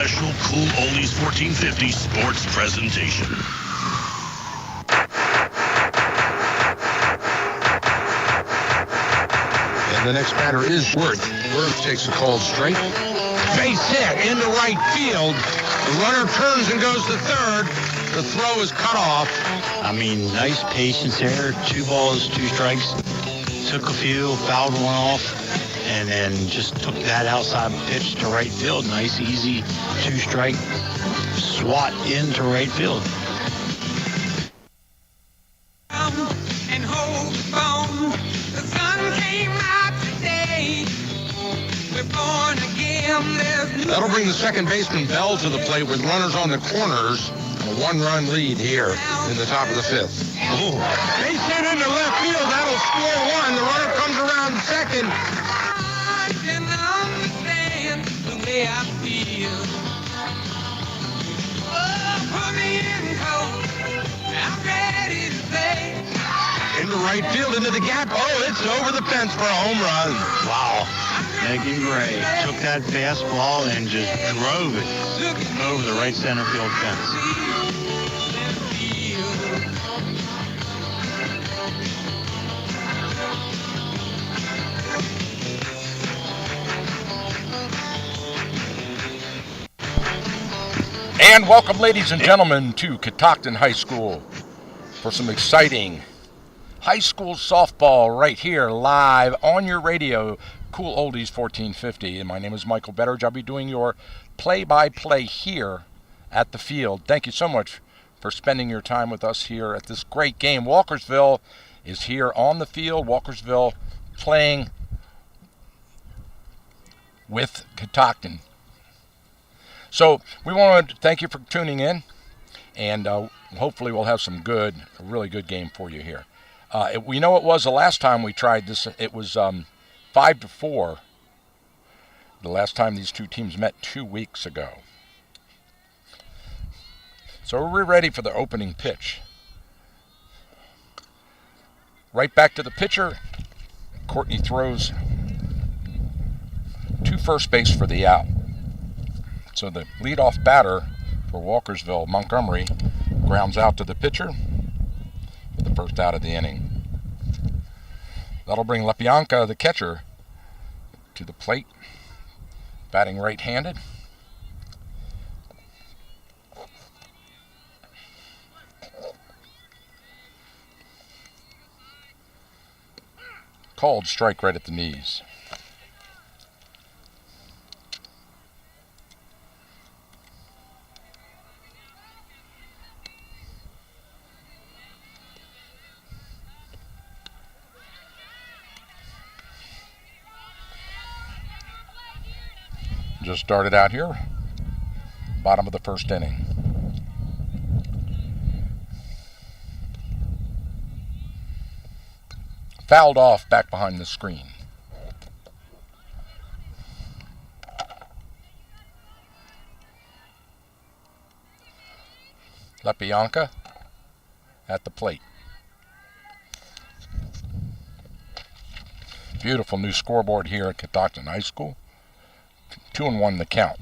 Special Cool Oldies 1450 sports presentation. And the next batter is Worth. Worth takes a called strike. Base hit into right field. The runner turns and goes to third. The throw is cut off. I mean, nice patience here. 2 balls, 2 strikes. Took a few, fouled one off, and then just took that outside pitch to right field. Nice, easy 2-strike swat into right field. And hold the phone. The sun came out today. We're born again. That'll bring the second baseman Bell to the plate with runners on the corners. A 1-run lead here in the top of the 5th. Base hit into left field. That'll score 1. The runner comes around second. I can understand the way I feel. Oh, put me in cold. I'm ready to play. Into right field, into the gap. Oh, it's over the fence for a home run. Wow. Megan Gray took that fastball and just drove it over the right center field fence. And welcome, ladies and gentlemen, to Catoctin High School for some exciting high school softball right here live on your radio, Cool Oldies 1450. And my name is Michael Betteridge. I'll be doing your play-by-play here at the field. Thank you so much for spending your time with us here at this great game. Walkersville is here on the field. Walkersville playing with Catoctin. So we want to thank you for tuning in, and hopefully we'll have a really good game for you here. We know it was the last time we tried this. It was 5-4 the last time these two teams met 2 weeks ago. So we're ready for the opening pitch. Right back to the pitcher. Courtney throws to first base for the out. So the leadoff batter for Walkersville, Montgomery, grounds out to the pitcher for the first out of the inning. That'll bring Lepianka, the catcher, to the plate, batting right-handed. Called strike right at the knees. Just started out here, bottom of the first inning. Fouled off back behind the screen. Lepianka at the plate. Beautiful new scoreboard here at Catoctin High School. 2-1 the count.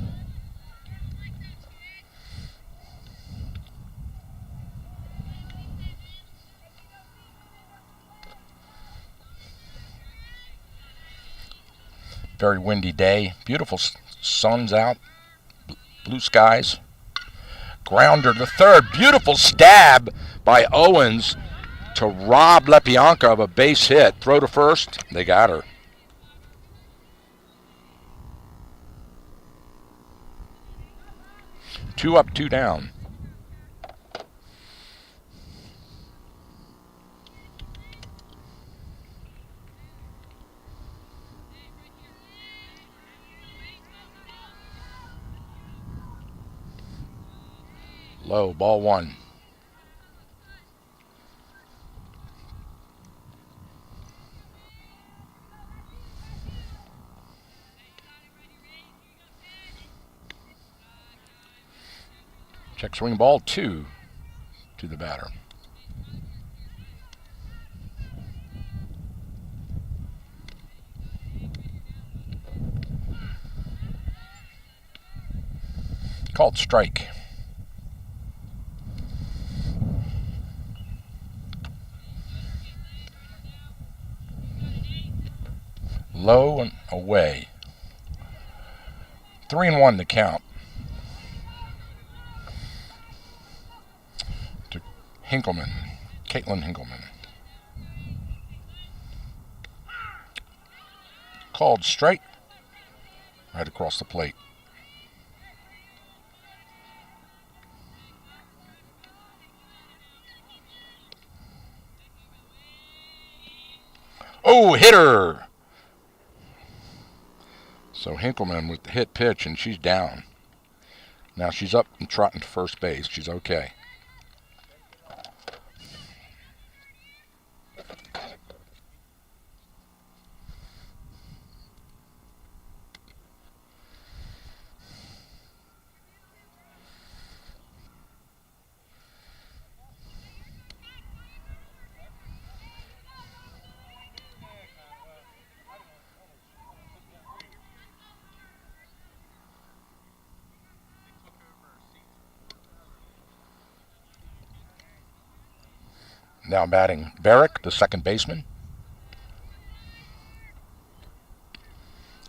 Very windy day. Beautiful sun's out. Blue skies. Grounder to third. Beautiful stab by Owens to rob Lepianka of a base hit. Throw to first. They got her. Two up, two down. Low, ball one. Check swing ball 2 to the batter. Called strike. Low and away. 3-1 the count. To Hinkleman. Caitlin Hinkleman. Called straight. Right across the plate. Oh, hit her! So Hinkleman with the hit pitch, and she's down. Now she's up and trotting to first base. She's okay. Now batting Barrick, the second baseman.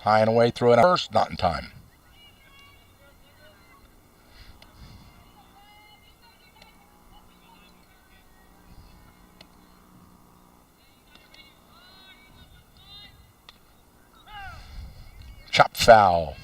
High and away, throw it out first, not in time. Chop foul.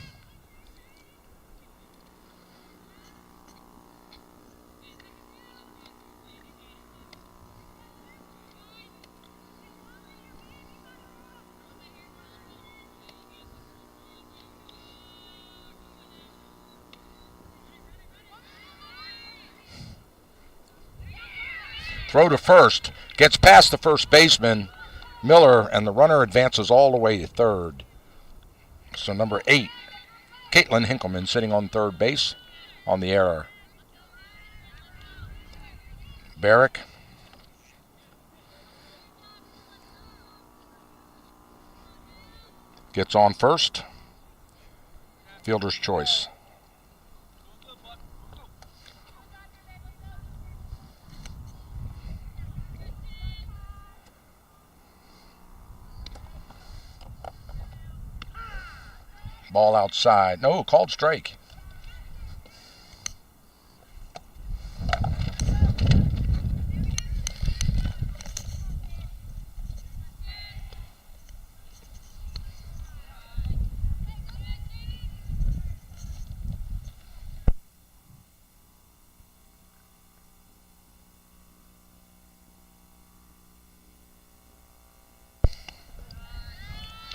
Throw to first. Gets past the first baseman, Miller, and the runner advances all the way to third. So number 8, Caitlin Hinkleman, sitting on third base on the error. Barrick. Gets on first. Fielder's choice. Ball outside. No, called strike.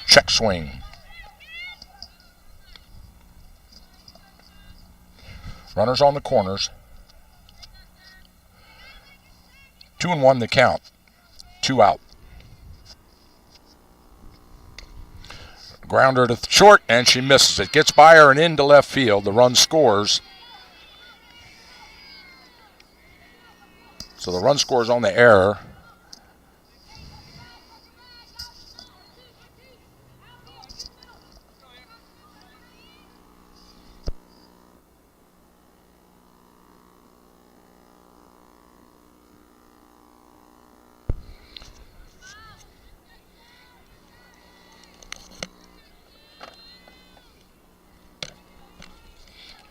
Check swing. Runners on the corners. 2-1 the count. 2 out. Grounder to short, and she misses it. Gets by her and into left field. The run scores. So the run scores on the error.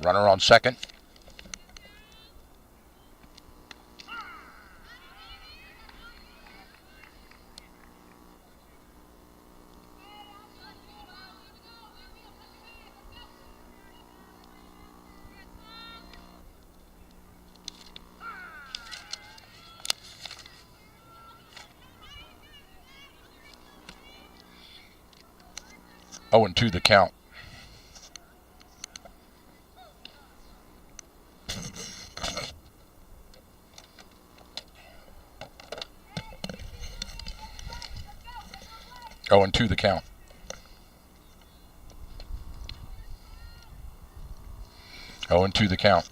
Runner on second. Oh, and 2 the count. Oh, and 2 the count. Oh, and 2 the count.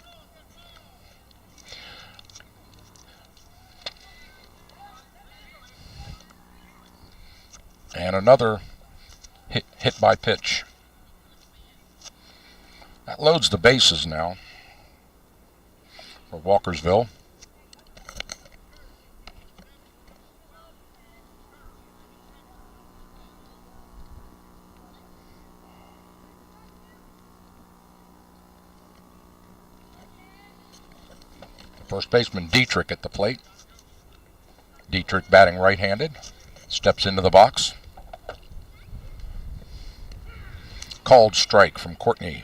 And another hit by pitch. That loads the bases now. for Walkersville. First baseman Dietrich at the plate. Dietrich batting right-handed. Steps into the box. Called strike from Courtney.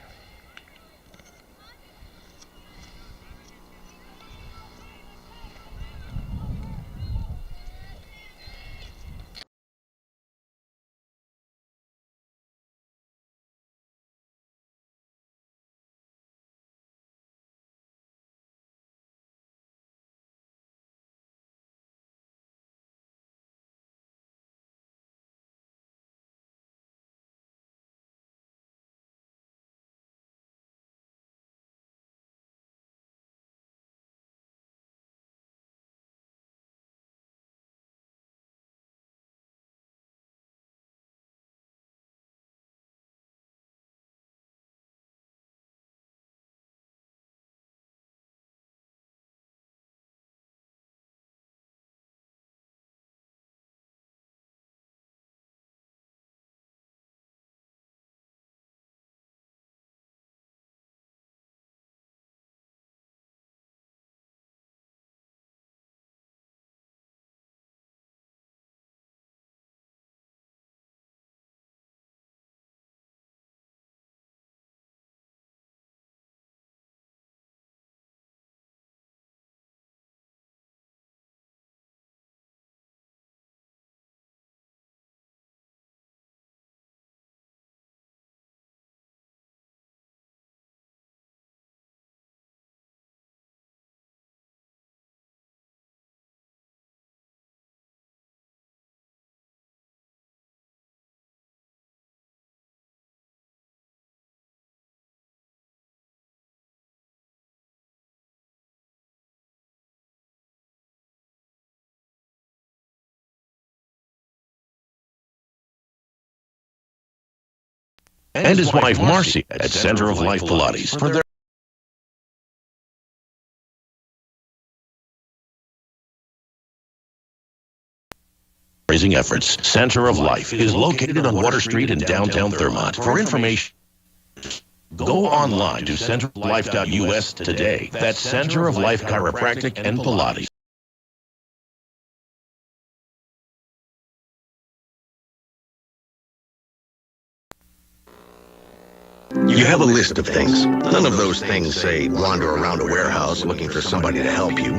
And his wife Marcy at Center of Life Pilates for their raising efforts. Center of Life is located on Water Street in downtown Thurmont. For information, go online to centeroflife.us today. That's Center of Life Chiropractic and Pilates. You have a list of things. None of those things say wander around a warehouse looking for somebody to help you,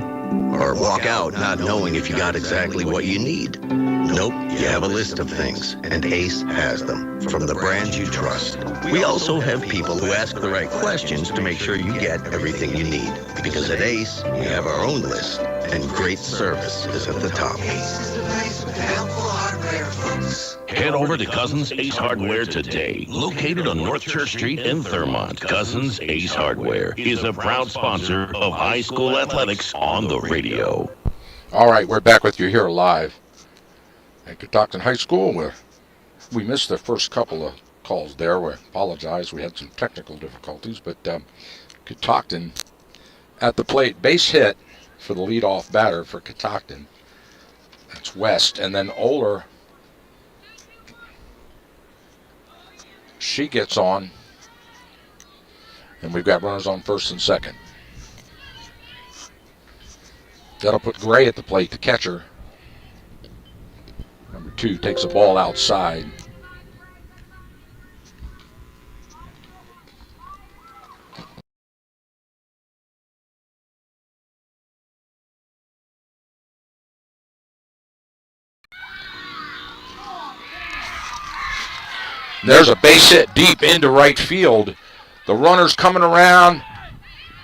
or walk out not knowing if you got exactly what you need. Nope, you have a list of things, and Ace has them, from the brands you trust. We also have people who ask the right questions to make sure you get everything you need. Because at Ace, we have our own list, and great service is at the top. Ace is the place with helpful hardware, folks. Head over to Cousins Ace Hardware today. Located on North Church Street in Thurmont, Cousins Ace Hardware is a proud sponsor of high school athletics on the radio. All right, we're back with you here live at Catoctin High School, where we missed the first couple of calls there. We apologize. We had some technical difficulties, but Catoctin at the plate. Base hit for the leadoff batter for Catoctin. That's West. And then Oler, she gets on, and we've got runners on first and second. That'll put Gray at the plate, the catcher. Number 2 takes a ball outside. There's a base hit deep into right field. The runner's coming around.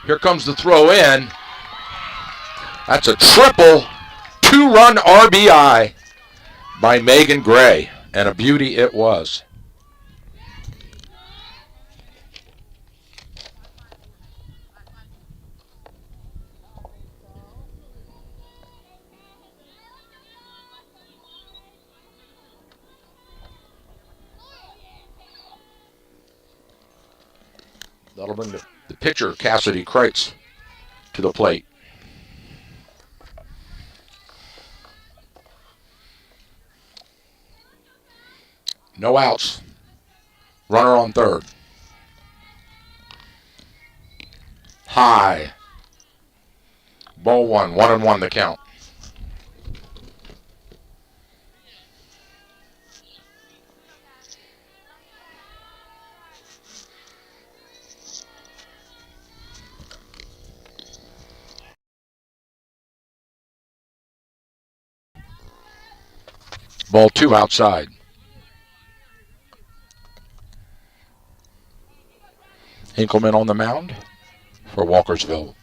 Here comes the throw in. That's a triple 2-run RBI by Megan Gray, and a beauty it was. That'll bring the pitcher, Cassidy Kreitz, to the plate. No outs. Runner on third. High. Ball one. 1-1 the count. Ball two outside. Hinkleman on the mound for Walkersville.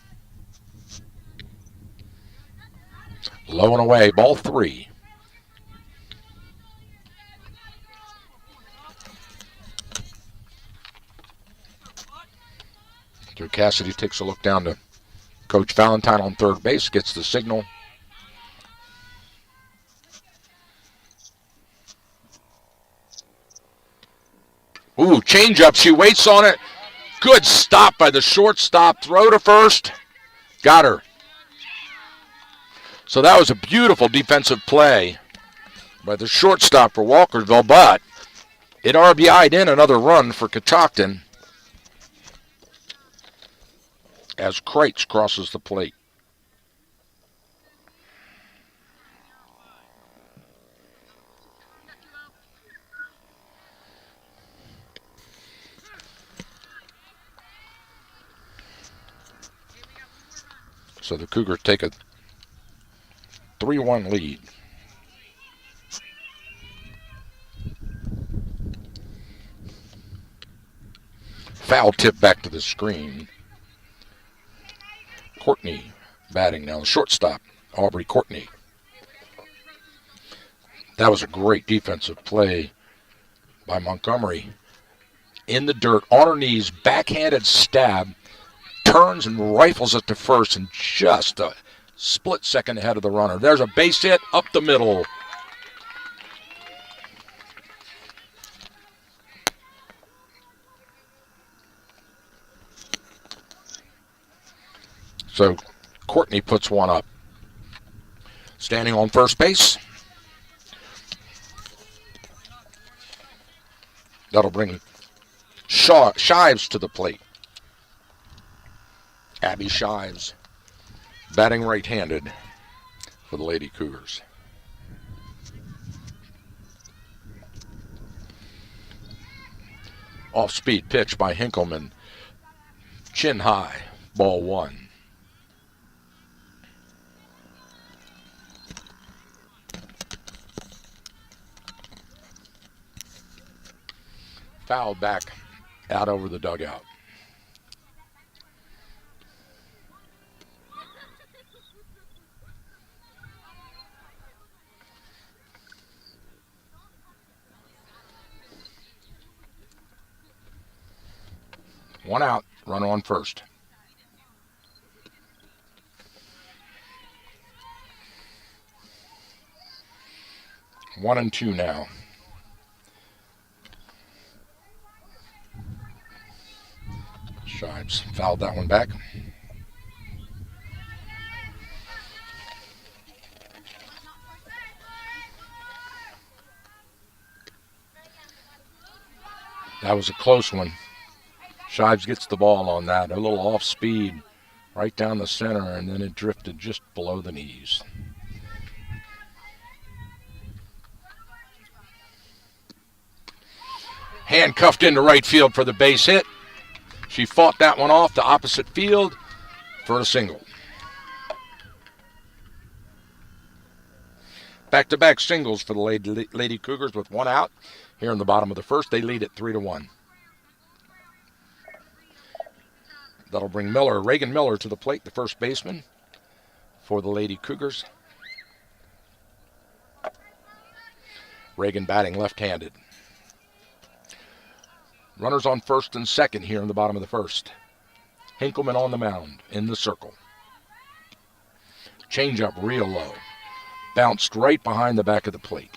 Low and away, ball three. Drew Cassidy takes a look down to Coach Valentine on third base, gets the signal. Ooh, changeup. She waits on it. Good stop by the shortstop. Throw to first. Got her. So that was a beautiful defensive play by the shortstop for Walkersville, but it RBI'd in another run for Catoctin as Kreitz crosses the plate. So the Cougars take a 3-1 lead. Foul tip back to the screen. Courtney batting now. The shortstop, Aubrey Courtney. That was a great defensive play by Montgomery. In the dirt, on her knees, backhanded stab, turns and rifles it to first, and just a split second ahead of the runner. There's a base hit up the middle. So Courtney puts one up. Standing on first base. That'll bring Shives to the plate. Abby Shives, batting right-handed for the Lady Cougars. Off-speed pitch by Hinkleman. Chin high, ball one. Foul back out over the dugout. One out, runner on first. One and two now. Shives fouled that one back. That was a close one. Shives gets the ball on that. A little off speed right down the center, and then it drifted just below the knees. Handcuffed into right field for the base hit. She fought that one off to opposite field for a single. Back-to-back singles for the Lady Cougars with one out. Here in the bottom of the first, they lead at 3-1. That'll bring Reagan Miller to the plate, the first baseman for the Lady Cougars. Reagan batting left-handed. Runners on first and second here in the bottom of the first. Hinkleman on the mound in the circle. Changeup real low. Bounced right behind the back of the plate.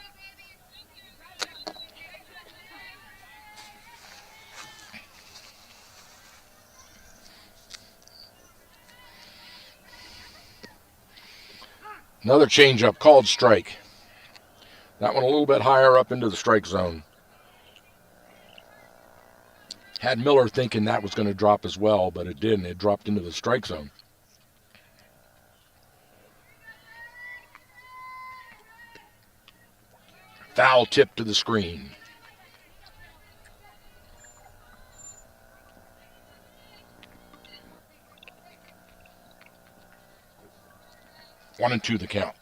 Another changeup called strike. That one a little bit higher up into the strike zone. Had Miller thinking that was going to drop as well, but it didn't. It dropped into the strike zone. Foul tip to the screen. One and two the count.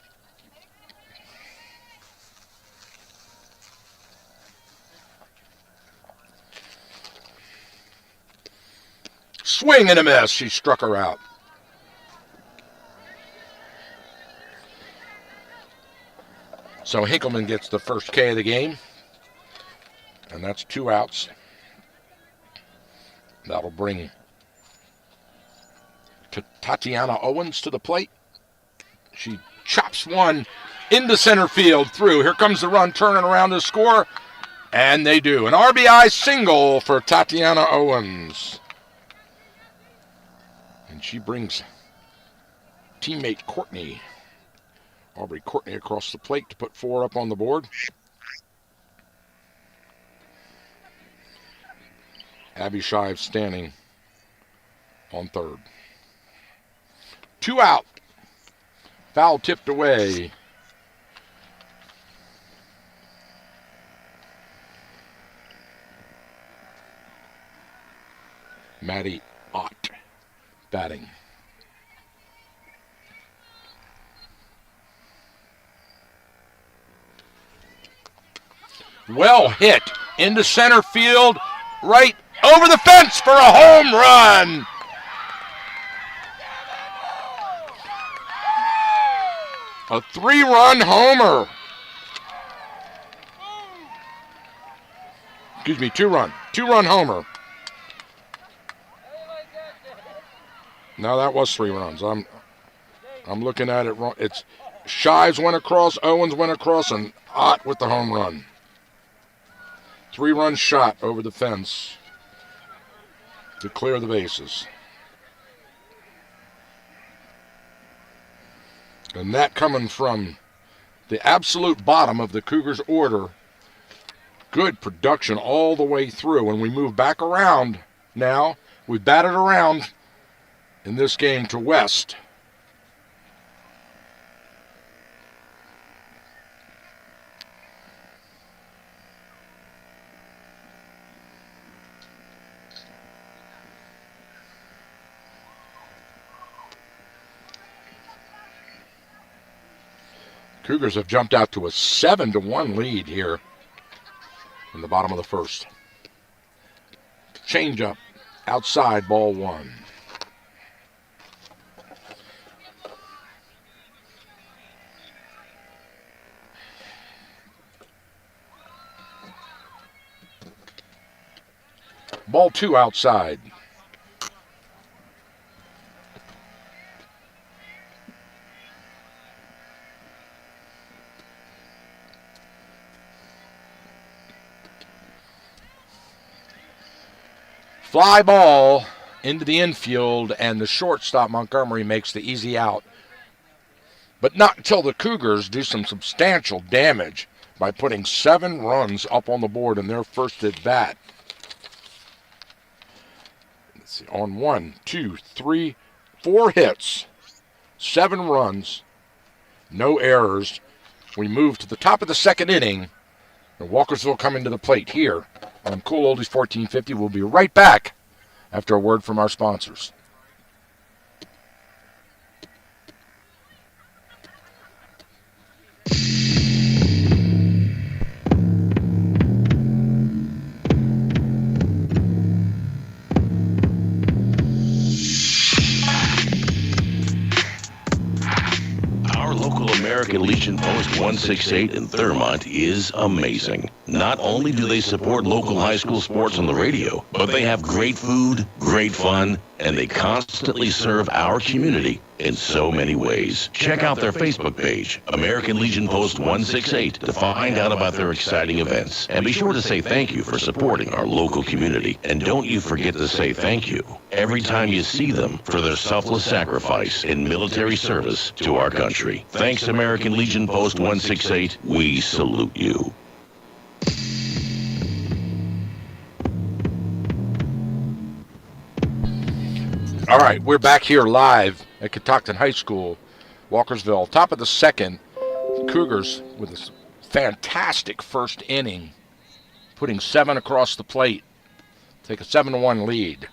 Swing and a miss. She struck her out. So Hinkleman gets the first K of the game. And that's 2 outs. That'll bring Tatiana Owens to the plate. She chops one into center field through. Here comes the run turning around to score. And they do. An RBI single for Tatiana Owens. And she brings teammate Aubrey Courtney across the plate to put 4 up on the board. Abby Shives standing on third. 2 out. Foul tipped away. Maddie Ott batting. Well hit into center field, right over the fence for a home run. A 3-run homer. Excuse me, 2-run homer. No, that was 3 runs. I'm looking at it wrong. It's Shives went across, Owens went across, and Ott with the home run. 3-run shot over the fence to clear the bases. And that coming from the absolute bottom of the Cougars' order. Good production all the way through. When we move back around now, we batted around in this game to West. Cougars have jumped out to a 7-1 lead here in the bottom of the first. Change up, outside, ball 1. Ball 2 outside. Fly ball into the infield, and the shortstop, Montgomery, makes the easy out. But not until the Cougars do some substantial damage by putting 7 runs up on the board in their first at bat. Let's see, on 1, 2, 3, 4 hits, 7 runs, no errors. We move to the top of the second inning. And Walkersville coming to the plate here on Cool Oldies 1450. We'll be right back after a word from our sponsors. Our local American Legion Post 168 in Thurmont is amazing. Not only do they support local high school sports on the radio, but they have great food, great fun, and they constantly serve our community in so many ways. Check out their Facebook page, American Legion Post 168, to find out about their exciting events. And be sure to say thank you for supporting our local community. And don't you forget to say thank you every time you see them for their selfless sacrifice in military service to our country. Thanks, American Legion Post 168. We salute you. All right, we're back here live at Catoctin High School, Walkersville. Top of the second, Cougars with a fantastic first inning, putting 7 across the plate, take a 7-1 lead.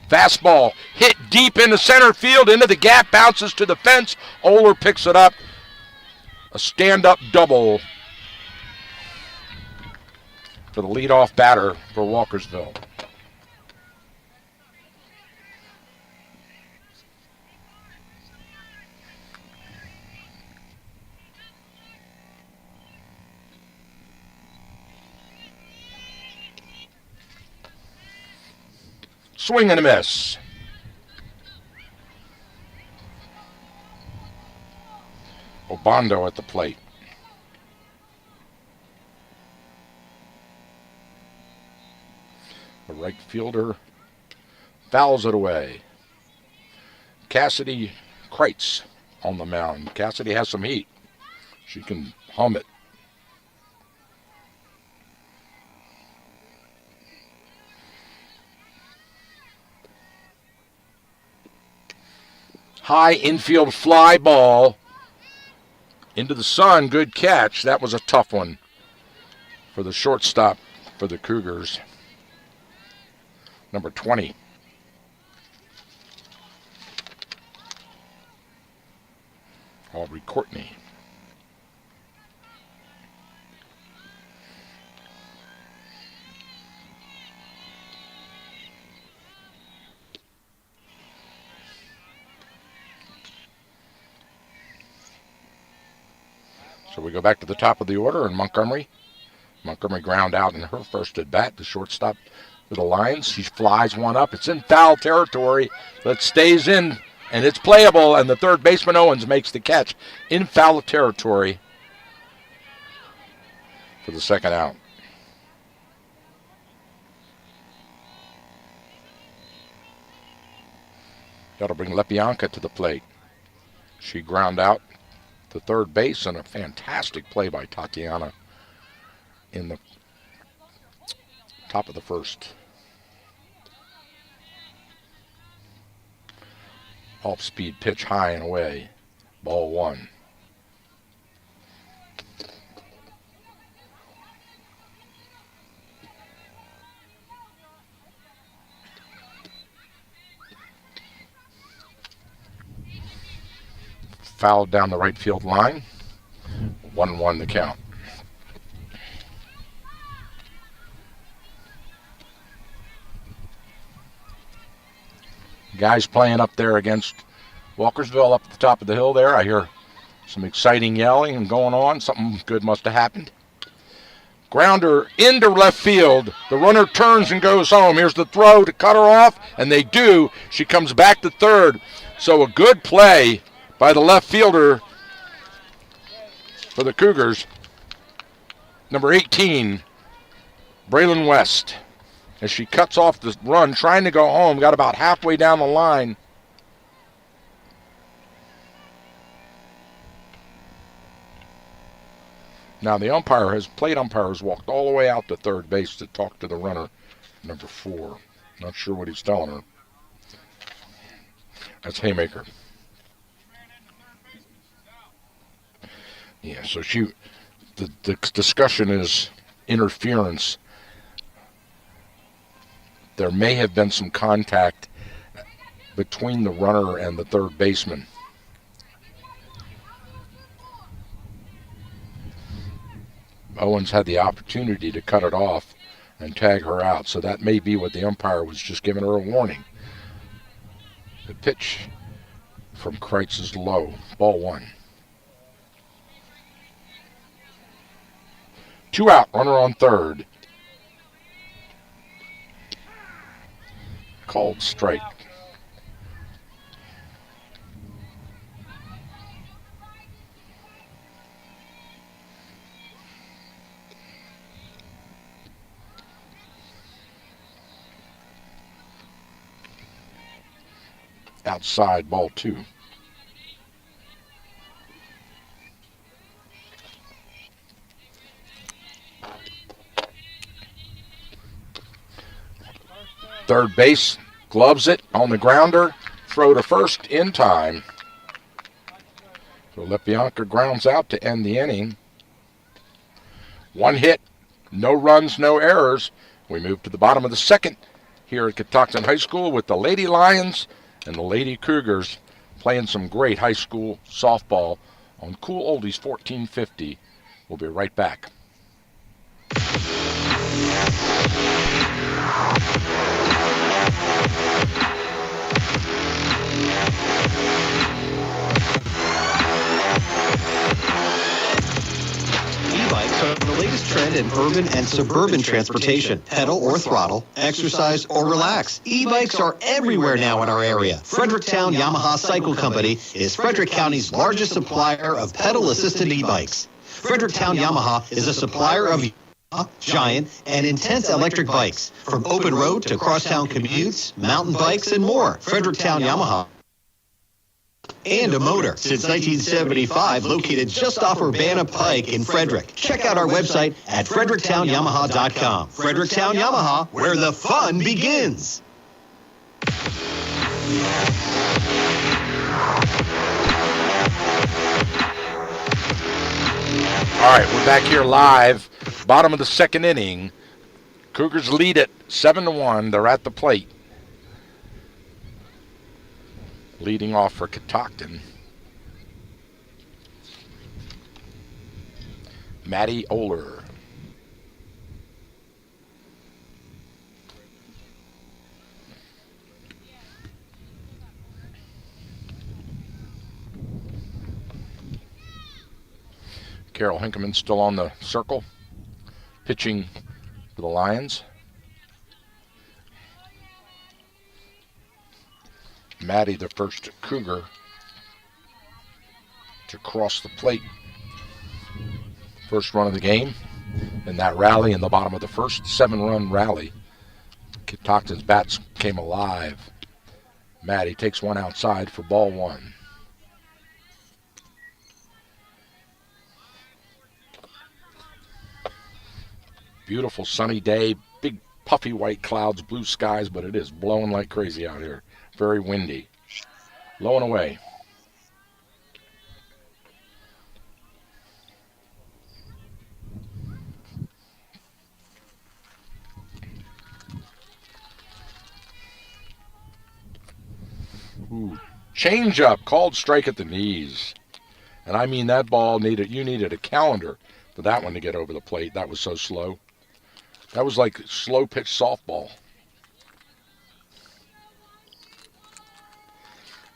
Fastball hit deep into center field, into the gap, bounces to the fence. Oler picks it up. A stand-up double for the leadoff batter for Walkersville. Swing and a miss. Obando at the plate. The right fielder fouls it away. Cassidy Kreitz on the mound. Cassidy has some heat. She can hum it. High infield fly ball into the sun. Good catch. That was a tough one for the shortstop for the Cougars. Number 20. Aubrey Courtney. So we go back to the top of the order, and Montgomery ground out in her first at bat. The shortstop for the Lions. She flies one up. It's in foul territory, but stays in, and it's playable, and the third baseman Owens makes the catch in foul territory for the second out. That'll bring Lepianka to the plate. She ground out to third base, and a fantastic play by Tatiana in the top of the first. Off-speed pitch high and away. Ball 1. Fouled down the right field line. 1-1 the count. Guys playing up there against Walkersville up at the top of the hill there. I hear some exciting yelling and going on. Something good must have happened. Grounder into left field. The runner turns and goes home. Here's the throw to cut her off, and they do. She comes back to third. So a good play by the left fielder for the Cougars. Number 18, Braylon West. As she cuts off the run, trying to go home, got about halfway down the line. Now the plate umpire has walked all the way out to third base to talk to the runner, number 4. Not sure what he's telling her. That's Haymaker. Yeah, so the discussion is interference. There may have been some contact between the runner and the third baseman. Owens had the opportunity to cut it off and tag her out, so that may be what the umpire was just giving her a warning. The pitch from Kreitz is low. Ball 1. 2 out, runner on third. Called strike. Outside, ball 2. Third base, gloves it on the grounder, throw to first in time. So Lepianka grounds out to end the inning. 1 hit, no runs, no errors. We move to the bottom of the second here at Catoctin High School with the Lady Lions and the Lady Cougars playing some great high school softball on Cool Oldies 1450. We'll be right back. E-bikes are the latest trend in urban and suburban transportation. Pedal or throttle, exercise or relax. E-bikes are everywhere now in our area. Fredericktown Yamaha Cycle Company is Frederick County's largest supplier of pedal-assisted e-bikes. Fredericktown Yamaha is a supplier of Giant, and Intense electric bikes, from open road to crosstown commutes, mountain bikes, and more. Fredericktown Yamaha. And a motor since 1975, located just off Urbana Pike in Frederick. Check out our website at fredericktown.yamaha.com. Fredericktown Yamaha, where the fun begins. All right, we're back here live. Bottom of the second inning. Cougars lead it 7-1. They're at the plate. Leading off for Catoctin, Maddie Oler. Carol Hinkeman still on the circle, pitching for the Lions. Maddie, the first Cougar to cross the plate. First run of the game in that rally in the bottom of the first, 7-run rally. Catoctin's bats came alive. Maddie takes one outside for ball 1. Beautiful sunny day, big puffy white clouds, blue skies, but it is blowing like crazy out here. Very windy. Low and away. Ooh. Change up, called strike at the knees. And I mean that ball you needed a calendar for that one to get over the plate. That was so slow. That was like slow pitch softball.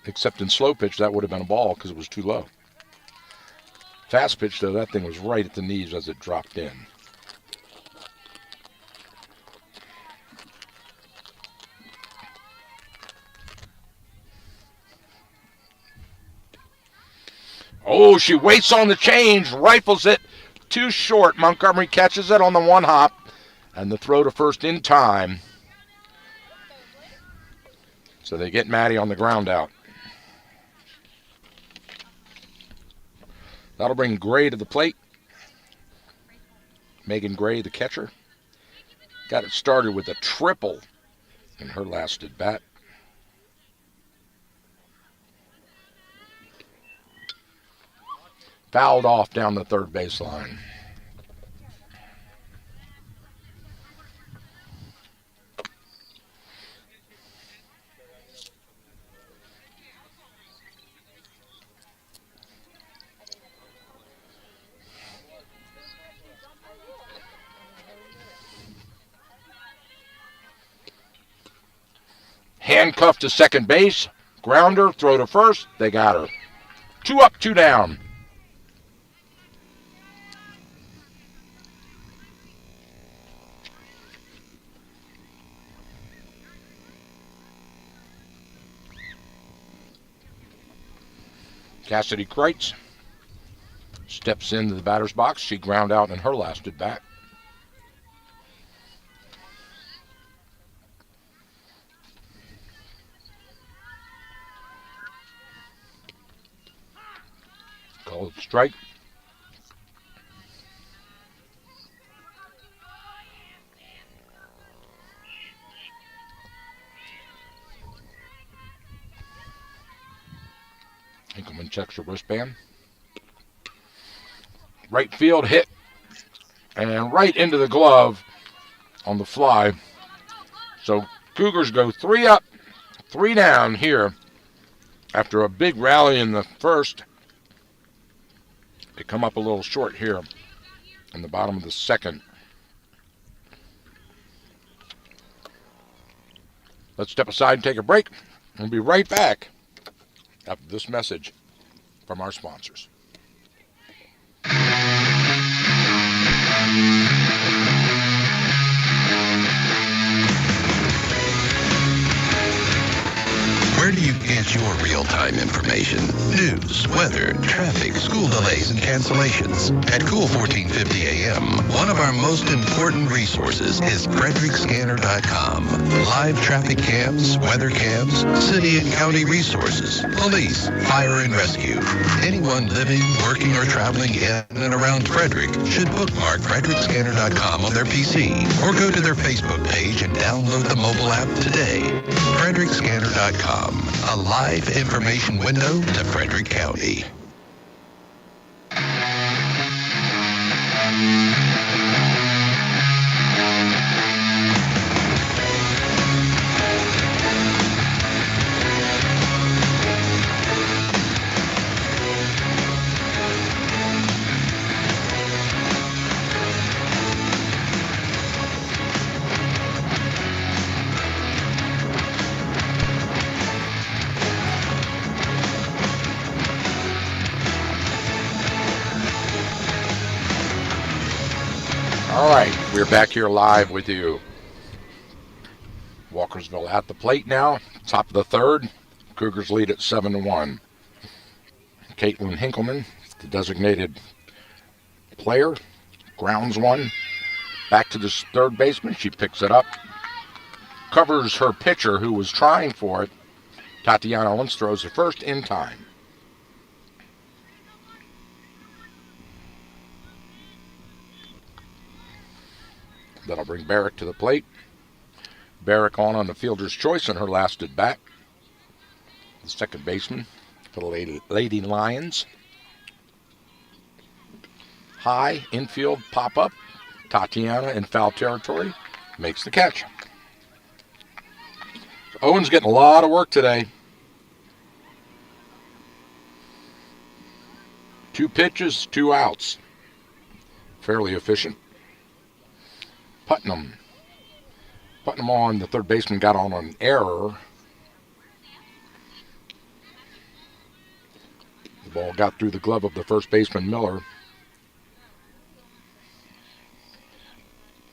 Except in slow pitch, that would have been a ball because it was too low. Fast pitch, though, that thing was right at the knees as it dropped in. Oh, she waits on the change, rifles it, too short. Montgomery catches it on the one hop, and the throw to first in time. So they get Maddie on the ground out. That'll bring Gray to the plate. Megan Gray, the catcher. Got it started with a triple in her last at bat. Fouled off down the third baseline. Handcuffed to second base. Grounder, throw to first. They got her. 2 up, 2 down. Cassidy Kreitz steps into the batter's box. She ground out in her last at bat. Called strike. Hinkleman checks her wristband. Right field hit. And right into the glove on the fly. So Cougars go 3 up, 3 down here after a big rally in the first. They come up a little short here in the bottom of the second. Let's step aside and take a break. We'll be right back after this message from our sponsors. Where do you get your real-time information? News, weather, traffic, school delays, and cancellations. At Cool 1450 AM, one of our most important resources is FrederickScanner.com. Live traffic cams, weather cams, city and county resources, police, fire and rescue. Anyone living, working, or traveling in and around Frederick should bookmark FrederickScanner.com on their PC or go to their Facebook page and download the mobile app today. FrederickScanner.com. A live information window to Frederick County. All right, we're back here live with you. Walkersville at the plate now, top of the third. Cougars lead at 7-1. Caitlin Hinkleman, the designated player, grounds one. Back to the third baseman, she picks it up. Covers her pitcher who was trying for it. Tatiana Owens throws the first in time. That'll bring Barrick to the plate. Barrick on the fielder's choice in her last at bat. The second baseman for the Lady Lions. High infield pop up. Tatiana in foul territory makes the catch. So Owen's getting a lot of work today. 2 pitches, 2 outs. Fairly efficient. Putnam on the third baseman got on an error. The ball got through the glove of the first baseman, Miller,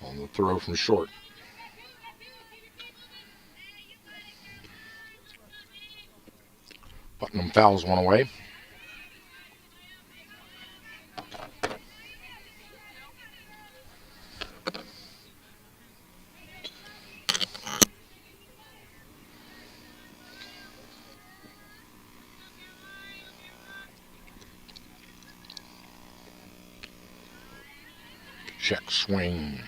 on the throw from short. Putnam fouls one away. Check swing.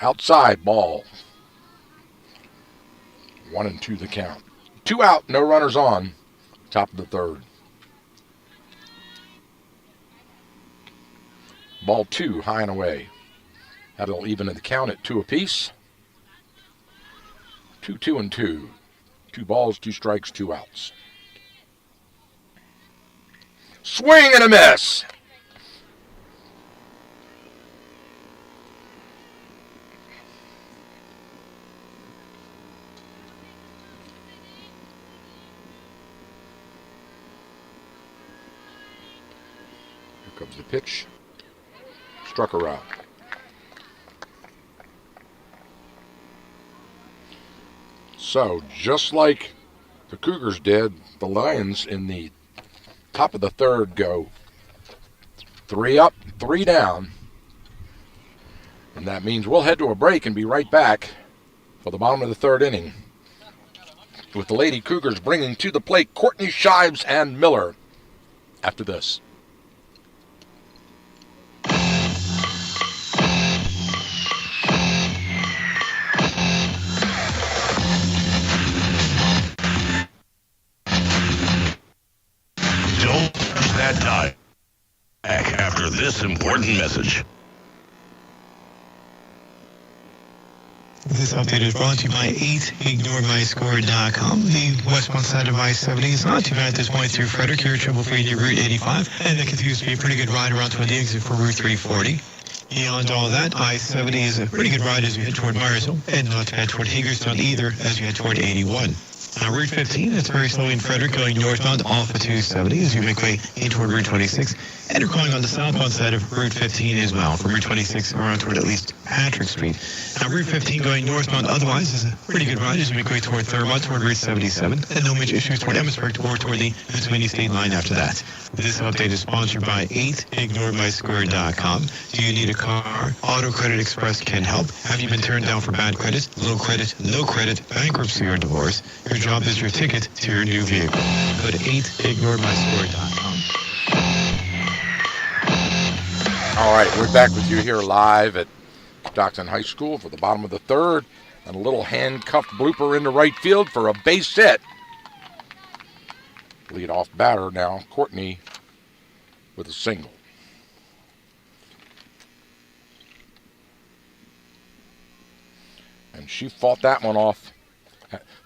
Outside ball. 1-2 the count. 2 out, no runners on. Top of the third. Ball 2, high and away. That'll even the count at 2 apiece. 2-2-2. 2 balls, 2 strikes, 2 outs. Swing and a miss. Comes the pitch. Struck her out. So, just like the Cougars did, the Lions in the Top of the third go. 3 up, 3 down. And that means we'll head to a break and be right back for the bottom of the third inning, with the Lady Cougars bringing to the plate Courtney Shives and Miller after this. Don't touch that dial. Back after this important message. This update is brought to you by 8IgnoreMyScore.com. The westbound side of I-70 is not too bad at this point through Frederick. You're trouble-free near Route 85, and that continues to be a pretty good ride around toward the exit for Route 340. Beyond all that, I-70 is a pretty good ride as you head toward Myersville, and not too bad toward Hagerstown either as you head toward 81. Route 15, it's very slow in Frederick going northbound off of 270 as you make way in toward Route 26. And you're going on the southbound side of Route 15 as well, from Route 26 around toward at least Patrick Street. Route 15 going northbound otherwise is a pretty good ride as you make way toward Thurmont, toward Route 77, and no major issues toward Emmitsburg or toward the Pennsylvania state line after that. This update is sponsored by 8IgnoreMyScore.com. Do you need a car? Auto Credit Express can help. Have you been turned down for bad credit, low credit, no credit, bankruptcy, or divorce? Your job is your ticket to your new vehicle. Go to 8IgnoreMyScore.com. All right, we're back with you here live at Stockton High School for the bottom of the third, and a little handcuffed blooper into right field for a base hit. Lead-off batter now, Courtney, with a single. And she fought that one off.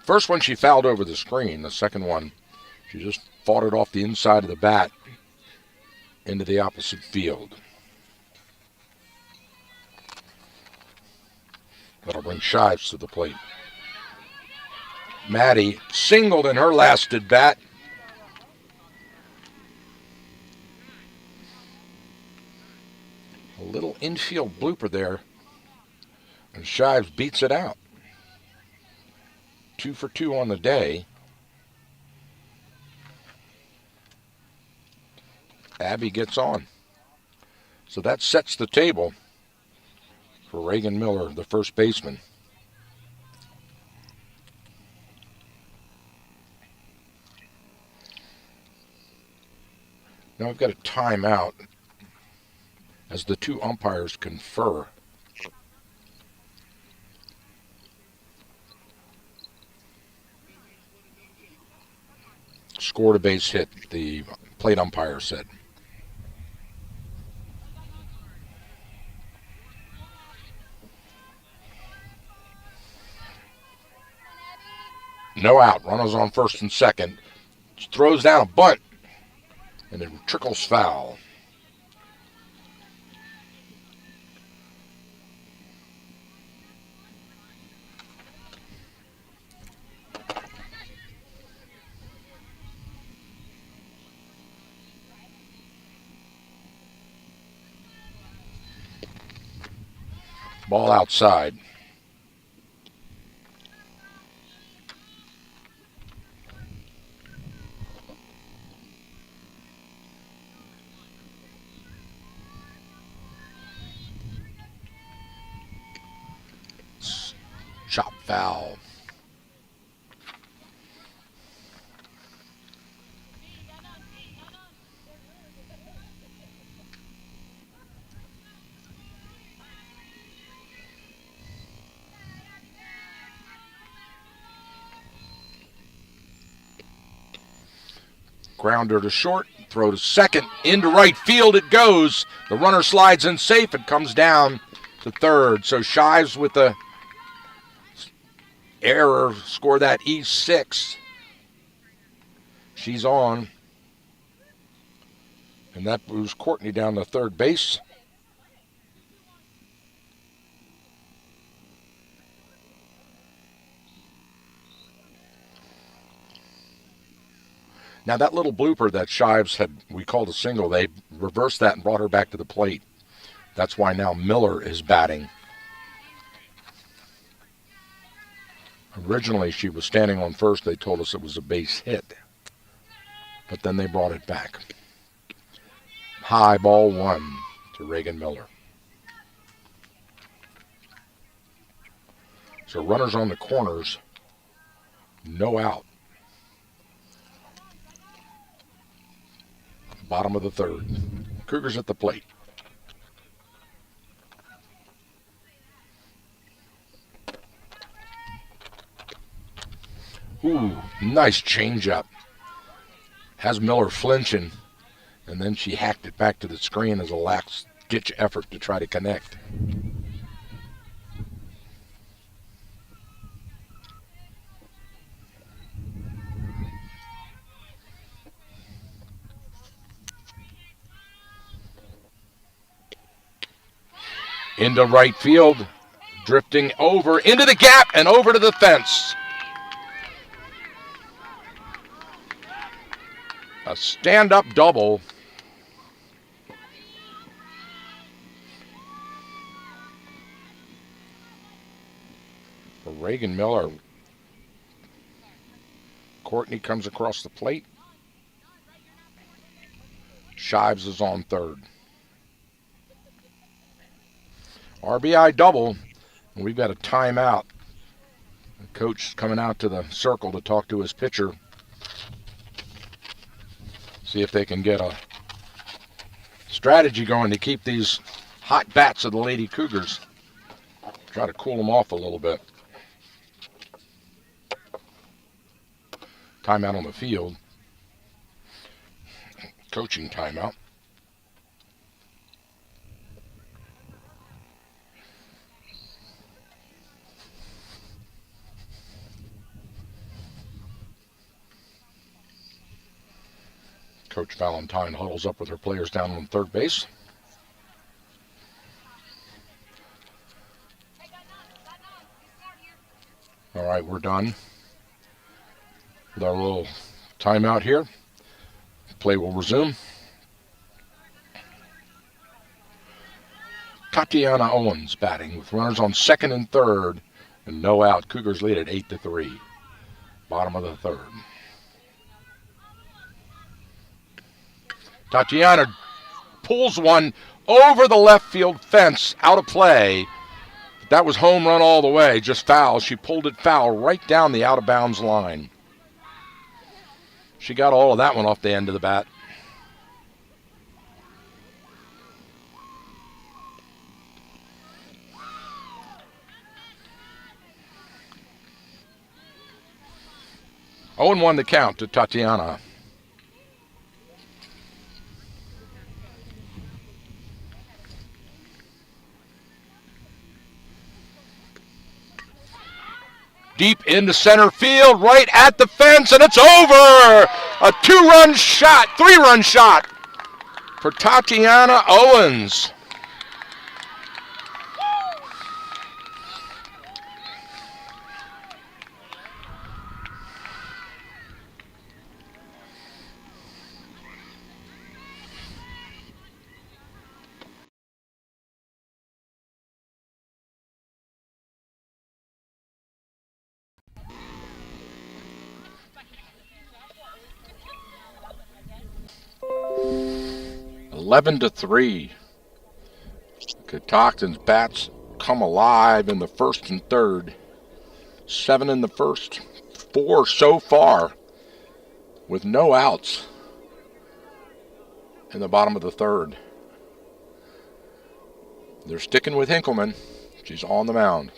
First one she fouled over the screen. The second one, she just fought it off the inside of the bat into the opposite field. That'll bring Shives to the plate. Maddie singled in her last at bat. A little infield blooper there, and Shives beats it out. 2 for 2 on the day. Abby gets on. So that sets the table for Reagan Miller, the first baseman. Now we've got a timeout as the two umpires confer. Scored a base hit, the plate umpire said. No out. Runners on first and second. Throws down a bunt, and it trickles foul. Ball outside. Chop foul. Grounder to short, throw to second, into right field it goes. The runner slides in safe, it comes down to third. So Shives with the error, score that E6. She's on. And that moves Courtney down to third base. Now that little blooper that Shives had, we called a single, they reversed that and brought her back to the plate. That's why now Miller is batting. Originally she was standing on first. They told us it was a base hit. but then they brought it back. High ball 1 to Reagan Miller. So runners on the corners, no out. Bottom of the third. Cougars at the plate. Ooh, nice changeup. Has Miller flinching, and then she hacked it back to the screen as a last-ditch effort to try to connect. Into right field, drifting over into the gap and over to the fence. A stand-up double. For Reagan Miller. Courtney comes across the plate. Shives is on third. RBI double. And we've got a timeout. The coach coming out to the circle to talk to his pitcher. See if they can get a strategy going to keep these hot bats of the Lady Cougars. Try to cool them off a little bit. Timeout on the field. Coaching timeout. Coach Valentine huddles up with her players down on third base. All right, we're done with our little timeout here. Play will resume. Tatiana Owens batting with runners on second and third and no out. Cougars lead at 8-3. Bottom of the third. Tatiana pulls one over the left field fence, out of play. That was home run all the way, just foul. She pulled it foul right down the out-of-bounds line. She got all of that one off the end of the bat. Owen won the count to Tatiana. Deep into center field, right at the fence, and it's over! A 2-run shot, 3-run shot for Tatiana Owens. Eleven to 3. Catoctin's bats come alive in the first and third. 7 in the first, 4 so far, with no outs in the bottom of the third. They're sticking with Hinkleman. She's on the mound.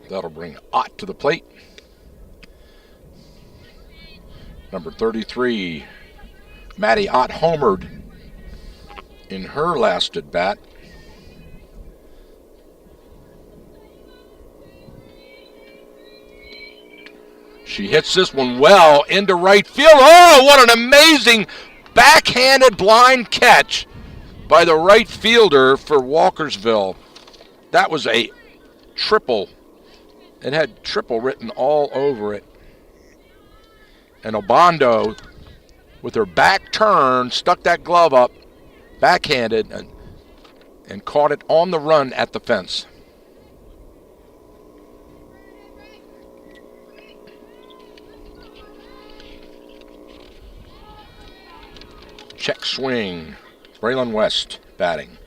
That'll bring Ott to the plate. Number 33, Maddie Ott homered in her last at bat. She hits this one well into right field. Oh, what an amazing backhanded blind catch by the right fielder for Walkersville. That was a triple. It had triple written all over it. And Obando, with her back turned, stuck that glove up, backhanded, and and caught it on the run at the fence. Check swing. Braylon West batting.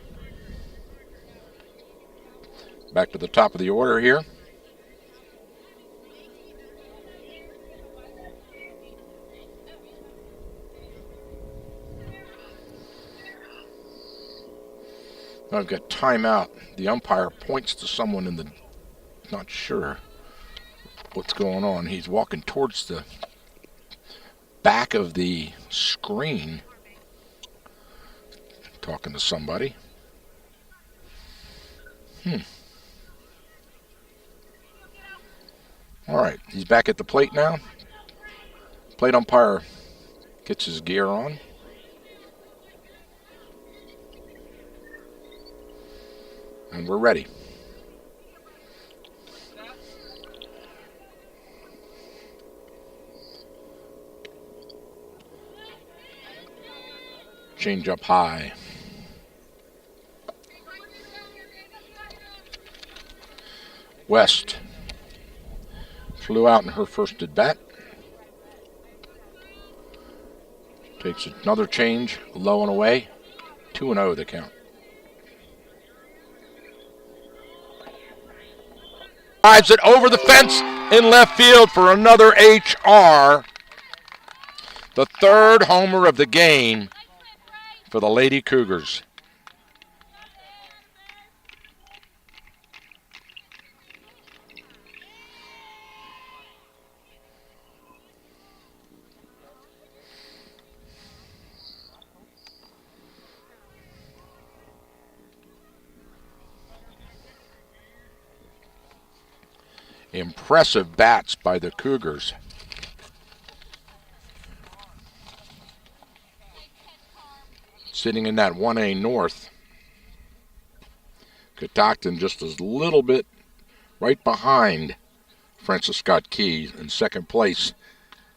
Back to the top of the order here. I've got timeout. The umpire points to someone in the, not sure what's going on. He's walking towards the back of the screen, talking to somebody. All right, he's back at the plate now. Plate umpire gets his gear on. And we're ready. Change up high. West flew out in her first at bat. Takes another change, low and away. 2-0 the count. Drives it over the fence in left field for another HR. The third homer of the game for the Lady Cougars. Impressive bats by the Cougars. Sitting in that 1A North. Catoctin just a little bit right behind Francis Scott Key in second place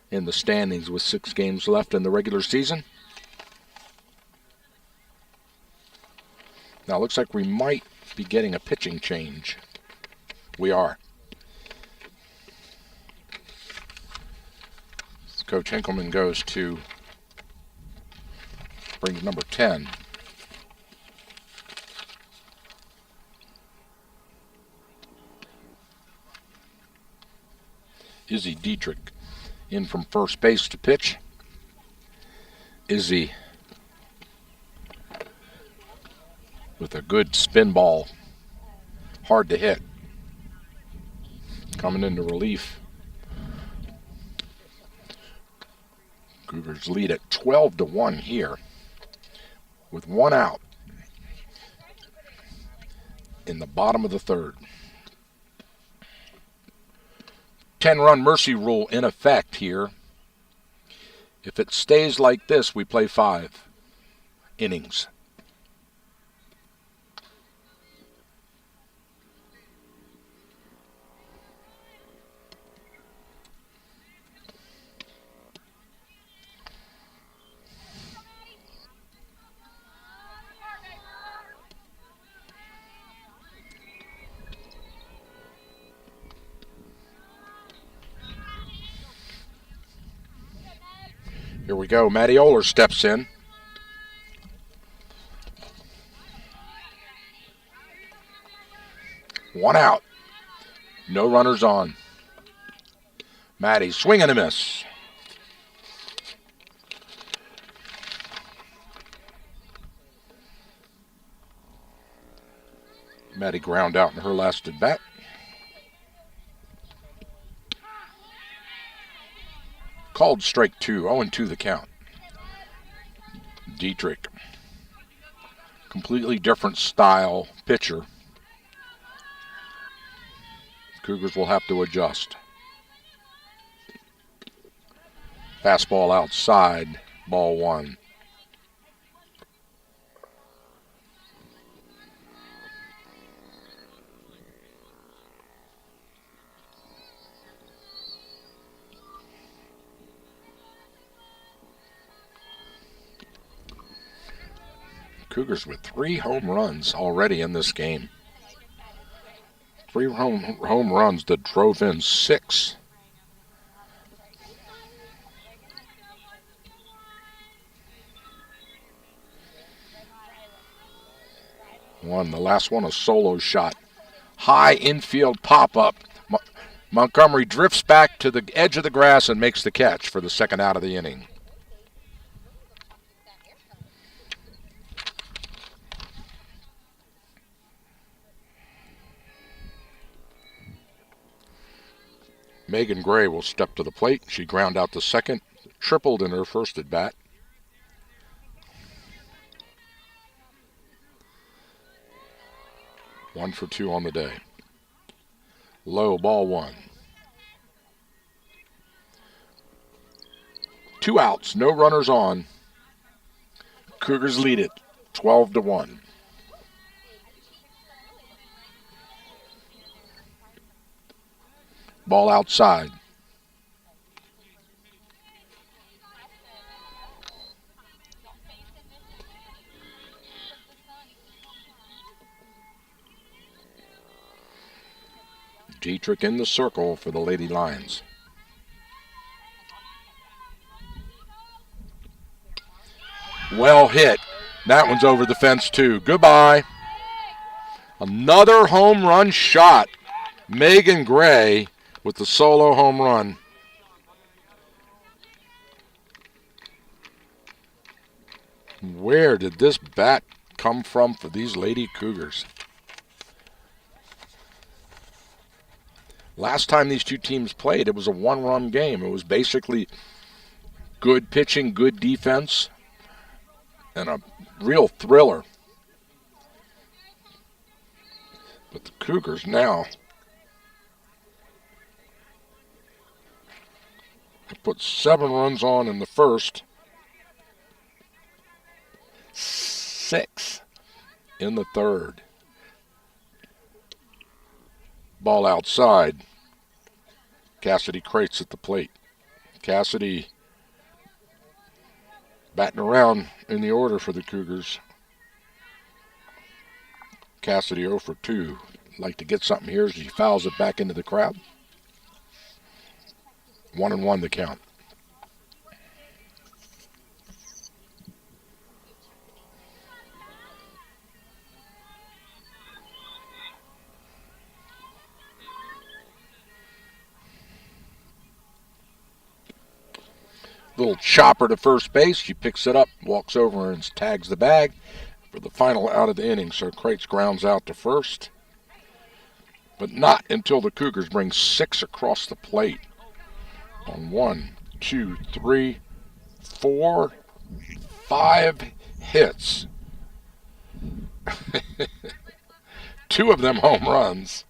in the standings with 6 games left in the regular season. Now it looks like we might be getting a pitching change. We are. Coach Hinkleman goes to brings number 10. Izzy Dietrich in from first base to pitch. Izzy with a good spin ball, hard to hit. Coming into relief. Cougars lead at 12-1 here with 1 out in the bottom of the third. 10-run mercy rule in effect here. If it stays like this, we play 5 innings. Here we go. Matty Oler steps in. One out. No runners on. Matty swing and a miss. Matty ground out in her last at bat. Called strike 2, 0-2 the count. Dietrich. Completely different style pitcher. Cougars will have to adjust. Fastball outside, ball 1. Cougars with 3 home runs already in this game. 3 home runs that drove in 6. The last one, a solo shot. High infield pop-up. Montgomery drifts back to the edge of the grass and makes the catch for the second out of the inning. Megan Gray will step to the plate. She ground out to second, tripled in her first at bat. One for 2 on the day. Low, ball 1. 2 outs, no runners on. Cougars lead it 12-1. Ball outside. Dietrich in the circle for the Lady Lions. Well hit. That one's over the fence too. Goodbye. Another home run shot. Megan Gray with the solo home run. Where did this bat come from for these Lady Cougars? Last time these two teams played, it was a 1-run game. It was basically good pitching, good defense, and a real thriller. But the Cougars now have put 7 runs on in the first, 6 in the third. Ball outside. Cassidy Crates at the plate. Cassidy batting around in the order for the Cougars. Cassidy 0 for 2. Like to get something here as he fouls it back into the crowd. 1-1 the count. Little chopper to first base. She picks it up, walks over and tags the bag for the final out of the inning. So Crates grounds out to first. But not until the Cougars bring 6 across the plate. On 1, 2, 3, 4, 5 hits. 2 of them home runs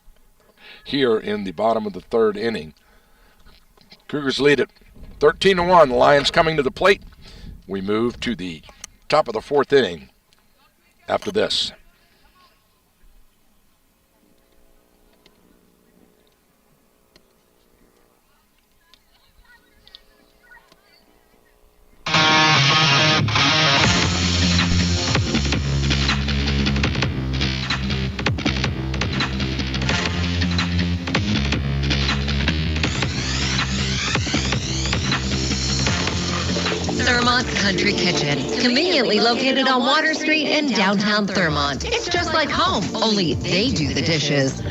here in the bottom of the third inning. Cougars lead it 13-1. The Lions coming to the plate. We move to the top of the fourth inning after this. Thurmont Country Kitchen, conveniently located on Water Street in downtown Thurmont. It's just like home, only they do the dishes.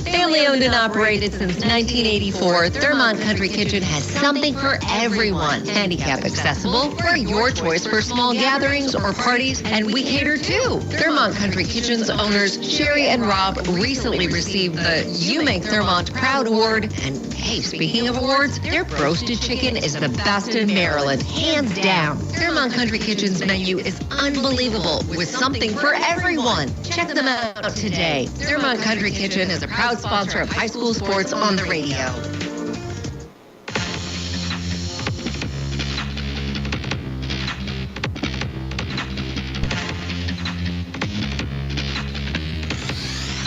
Family owned and operated since 1984, Thurmont Country Kitchen has something for everyone. Handicap accessible, we're your choice for small gatherings or parties, and we cater too. Thurmont Country Kitchen's owners, Sherry and Rob, recently received the You Make Thurmont Proud Award. And hey, speaking of awards, their roasted chicken is the best in Maryland, hands down. Thurmont Country Kitchen's menu is unbelievable, with something for everyone. Check them out today. Thurmont Country Kitchen is a proud sponsor of high school sports on the radio.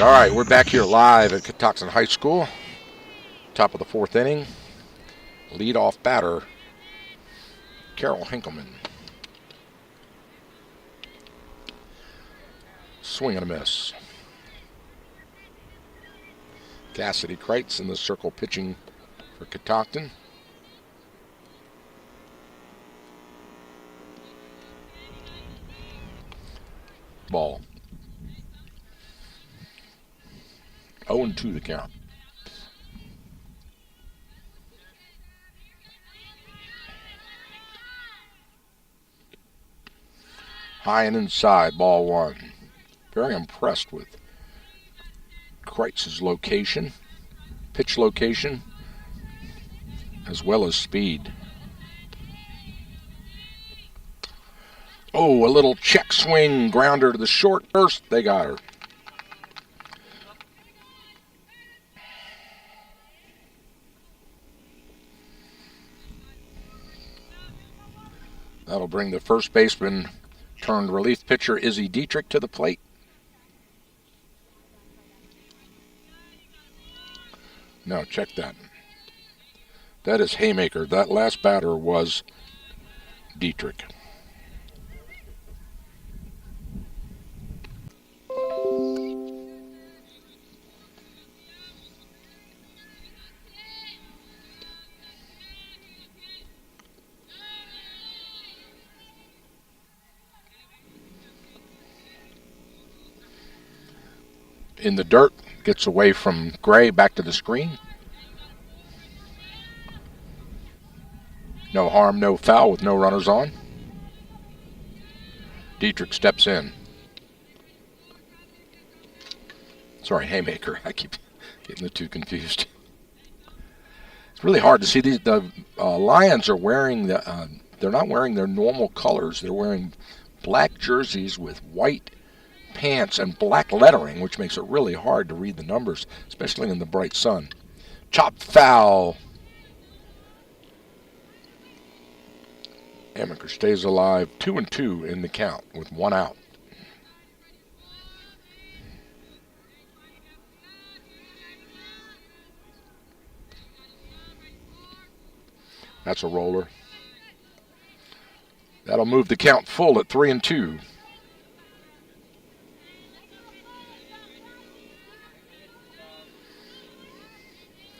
All right, we're back here live at Catoctin High School. Top of the fourth inning. Leadoff batter, Carol Hinkleman. Swing and a miss. Cassidy Kreitz in the circle pitching for Catoctin. Ball. 0-2 the count. High and inside, ball one. Very impressed with Kreitz's location, pitch location, as well as speed. Oh, a little check swing, grounder to the short first. They got her. That'll bring the first baseman turned relief pitcher Izzy Dietrich to the plate. Now check that. That is Haymaker. That last batter was Dietrich. In the dirt, gets away from Gray, back to the screen. No harm, no foul with no runners on. Dietrich steps in. Sorry, Haymaker. I keep getting the two confused. It's really hard to see. The Lions are wearing they're not wearing their normal colors. They're wearing black jerseys with white pants and black lettering, which makes it really hard to read the numbers, especially in the bright sun. Chop foul. Haymaker stays alive, 2-2 in the count with one out. That's a roller. That'll move the count full at 3-2.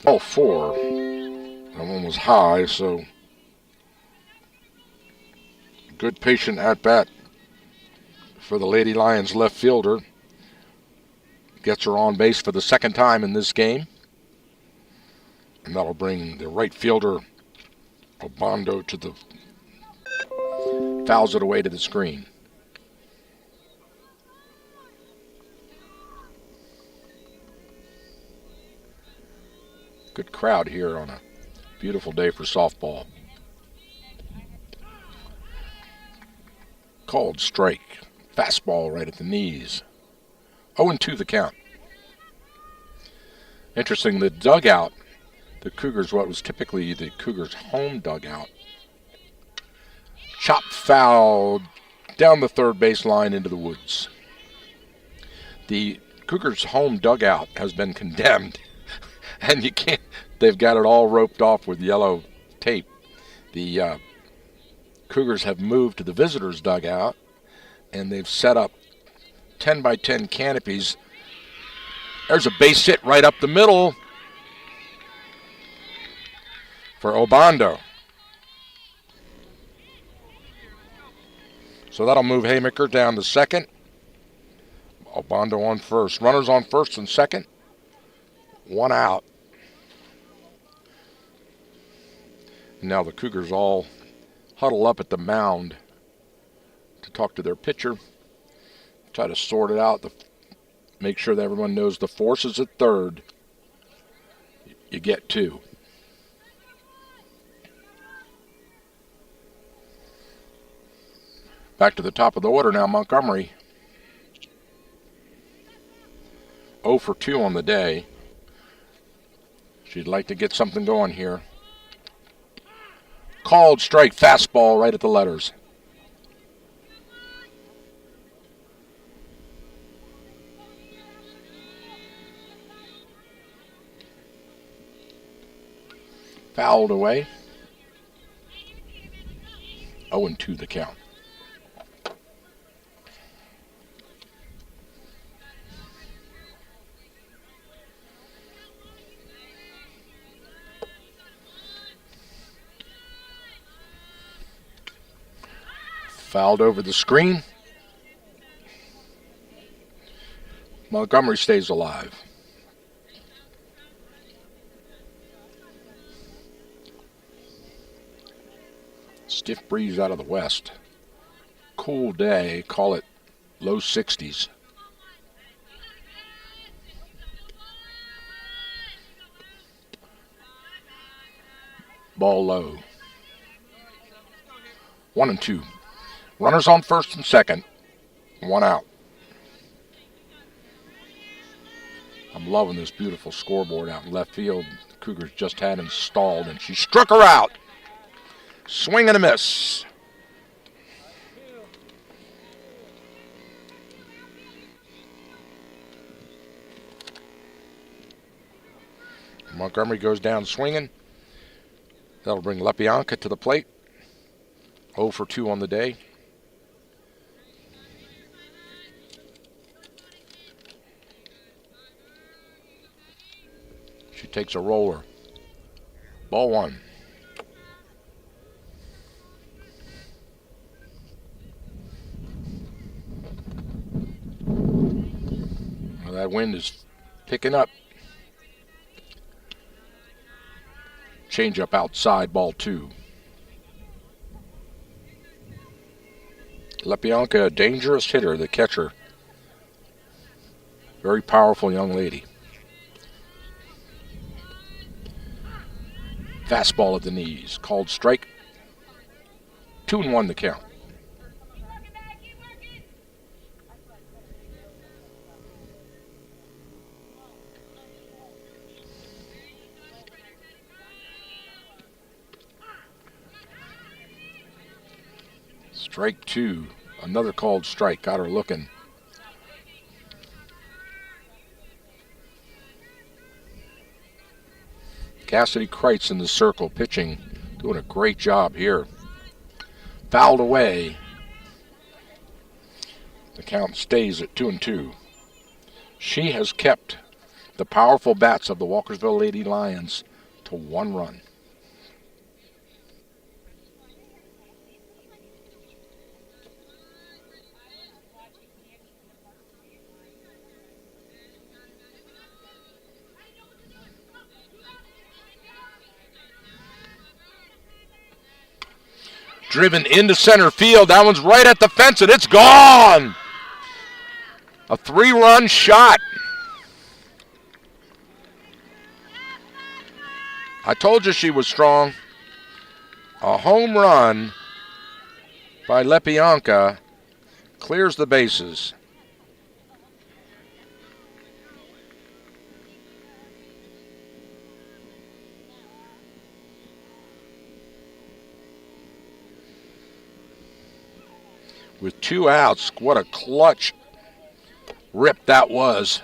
Oh, 4. That one was high, so good patient at bat for the Lady Lions left fielder. Gets her on base for the second time in this game. And that'll bring the right fielder Obando to the fouls it away to the screen. Good crowd here on a beautiful day for softball. Called strike. Fastball right at the knees. 0-2 the count. Interesting, the dugout, the Cougars, what was typically the Cougars' home dugout, chop foul down the third base line into the woods. The Cougars' home dugout has been condemned, and you can't, they've got it all roped off with yellow tape. The Cougars have moved to the visitors' dugout, and they've set up 10 by 10 canopies. There's a base hit right up the middle for Obando. So that'll move Haymaker down to second. Obando on first. Runners on first and second. One out. Now the Cougars all huddle up at the mound to talk to their pitcher. Try to sort it out. Make sure that everyone knows the force is at third. You get two. Back to the top of the order now, Montgomery. 0 for 2 on the day. She'd like to get something going here. Called strike, fastball right at the letters. Fouled away. 0-2 the count. Fouled over the screen. Montgomery stays alive. Stiff breeze out of the west. Cool day, call it low 60s. Ball low. 1-2. Runners on first and second. 1 out. I'm loving this beautiful scoreboard out in left field. The Cougars just had installed, and she struck her out. Swing and a miss. Montgomery goes down swinging. That'll bring Lepianka to the plate. 0 for 2 on the day. She takes a roller. Ball 1. Well, that wind is picking up. Change up outside, ball 2. Lepianka, a dangerous hitter, the catcher. Very powerful young lady. Fastball at the knees, called strike. 2-1 the count. Strike 2. Another called strike. Got her looking. Cassidy Kreitz in the circle pitching. Doing a great job here. Fouled away. The count stays at 2-2. She has kept the powerful bats of the Walkersville Lady Lions to 1 run. Driven into center field. That one's right at the fence, and it's gone. A 3-run shot. I told you she was strong. A home run by Lepianka clears the bases. With 2 outs, what a clutch rip that was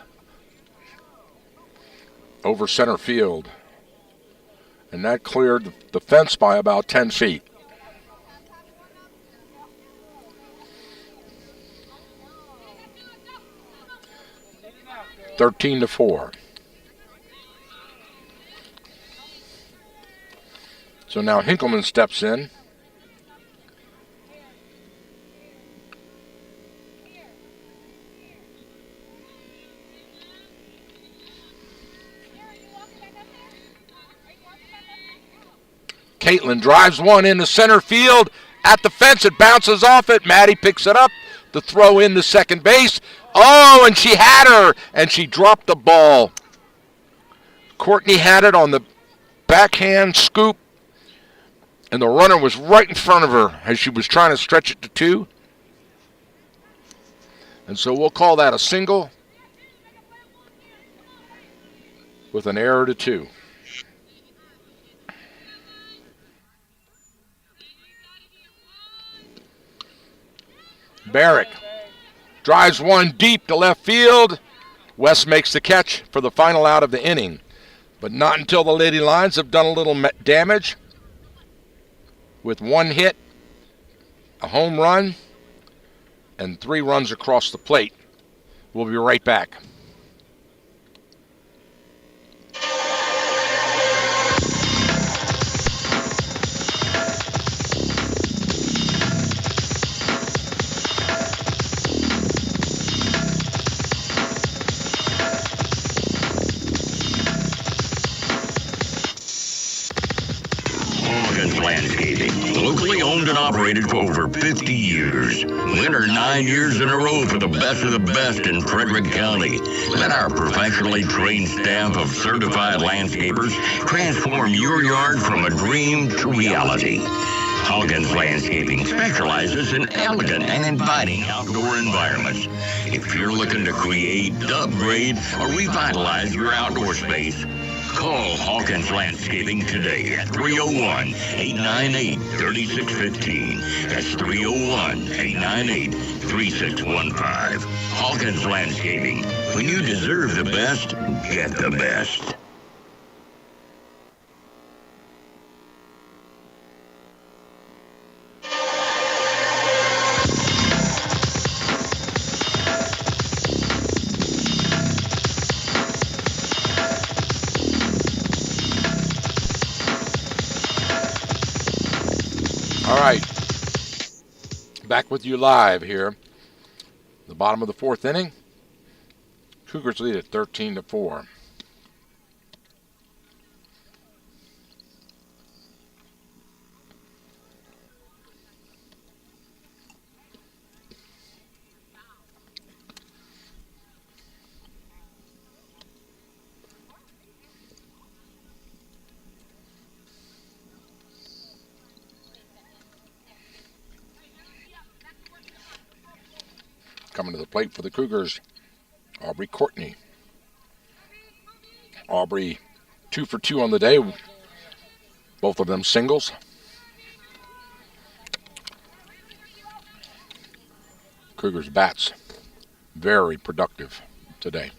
over center field. And that cleared the fence by about 10 feet. (13-4). So now Hinkleman steps in. Caitlin drives one into center field. At the fence, it bounces off it. Maddie picks it up. The throw in to second base. Oh, and she had her, and she dropped the ball. Courtney had it on the backhand scoop, and the runner was right in front of her as she was trying to stretch it to 2. And so we'll call that a single with an error to 2. Barrick drives one deep to left field. West makes the catch for the final out of the inning. But not until the Lady Lions have done a little damage with 1 hit, a home run, and 3 runs across the plate. We'll be right back. Landscaping, locally owned and operated for over 50 years. Winner 9 years in a row for the best of the best in Frederick County. Let our professionally trained staff of certified landscapers transform your yard from a dream to reality. Hawkins Landscaping specializes in elegant and inviting outdoor environments. If you're looking to create, upgrade, or revitalize your outdoor space, call Hawkins Landscaping today at 301-898-3615. That's 301-898-3615. Hawkins Landscaping. When you deserve the best, get the best. All right, back with you live here. The bottom of the fourth inning. Cougars lead at 13-4. Coming to the plate for the Cougars, Aubrey Courtney. Aubrey 2 for 2 on the day, both of them singles. Cougars bats very productive today.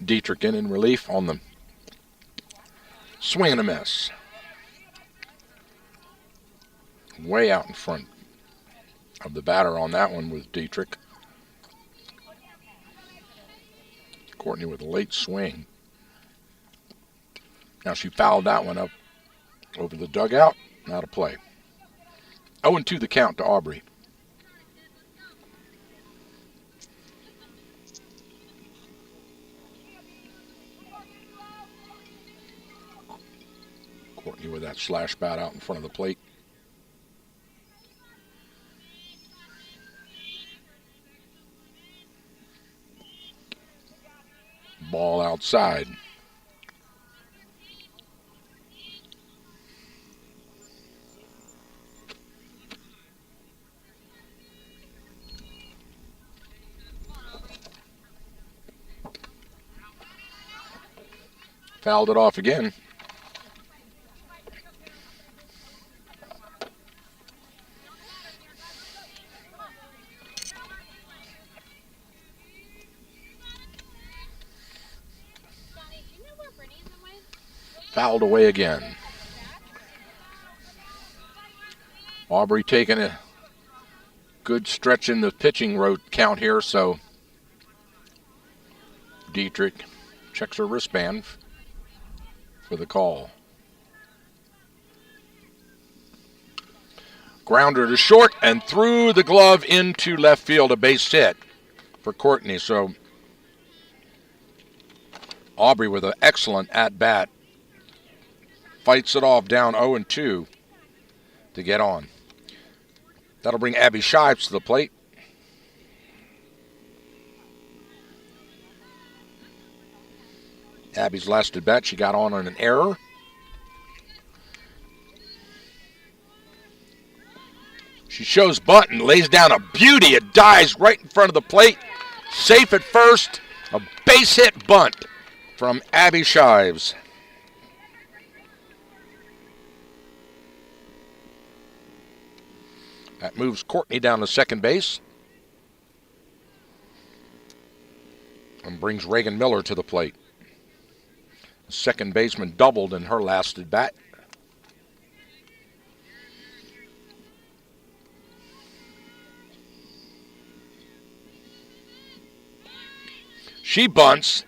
Dietrich in relief on the swing and a miss. Way out in front of the batter on that one was Dietrich. Courtney with a late swing. Now she fouled that one up over the dugout. Out of play. 0-2 the count to Aubrey. Courtney with that slash bat out in front of the plate. Ball outside. Fouled it off again. Fouled away again. Aubrey taking a good stretch in the pitching road count here, so Dietrich checks her wristband for the call. Grounder to short and through the glove into left field, a base hit for Courtney. So Aubrey with an excellent at-bat. Fights it off down 0-2 to get on. That'll bring Abby Shives to the plate. Abby's last at bat, she got on an error. She shows bunt and lays down a beauty. It dives right in front of the plate. Safe at first. A base hit bunt from Abby Shives. That moves Courtney down to second base and brings Reagan Miller to the plate. The second baseman doubled in her last at bat. She bunts.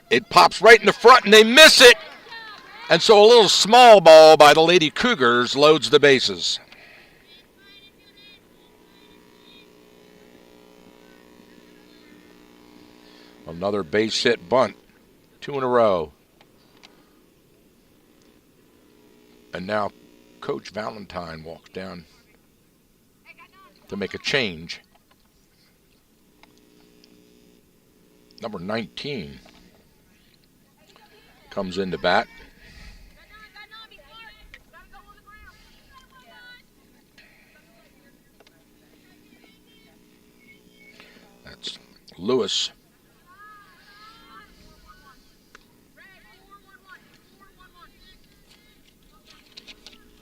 It pops right in the front and they miss it. And so a little small ball by the Lady Cougars loads the bases. Another base hit bunt. 2 in a row. And now Coach Valentine walks down to make a change. Number 19 comes into bat. That's Lewis.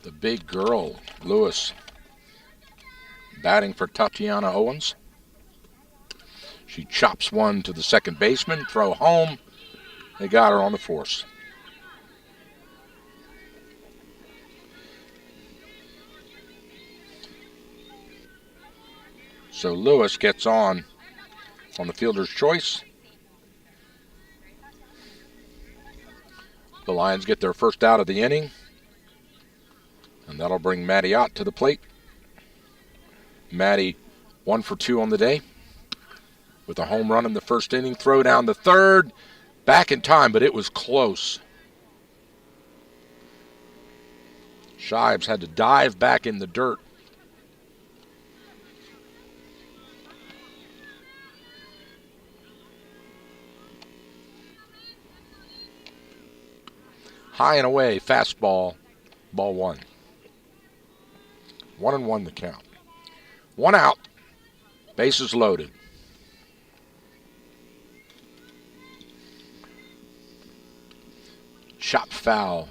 The big girl, Lewis, batting for Tatiana Owens. She chops one to the second baseman, throw home. They got her on the force. So Lewis gets on the fielder's choice. The Lions get their first out of the inning. And that'll bring Maddie Ott to the plate. Maddie 1 for 2 on the day with a home run in the first inning. Throw down the third. Back in time, but it was close. Shives had to dive back in the dirt. High and away, fastball, ball one. 1-1 the count. 1 out, bases loaded. Chop foul.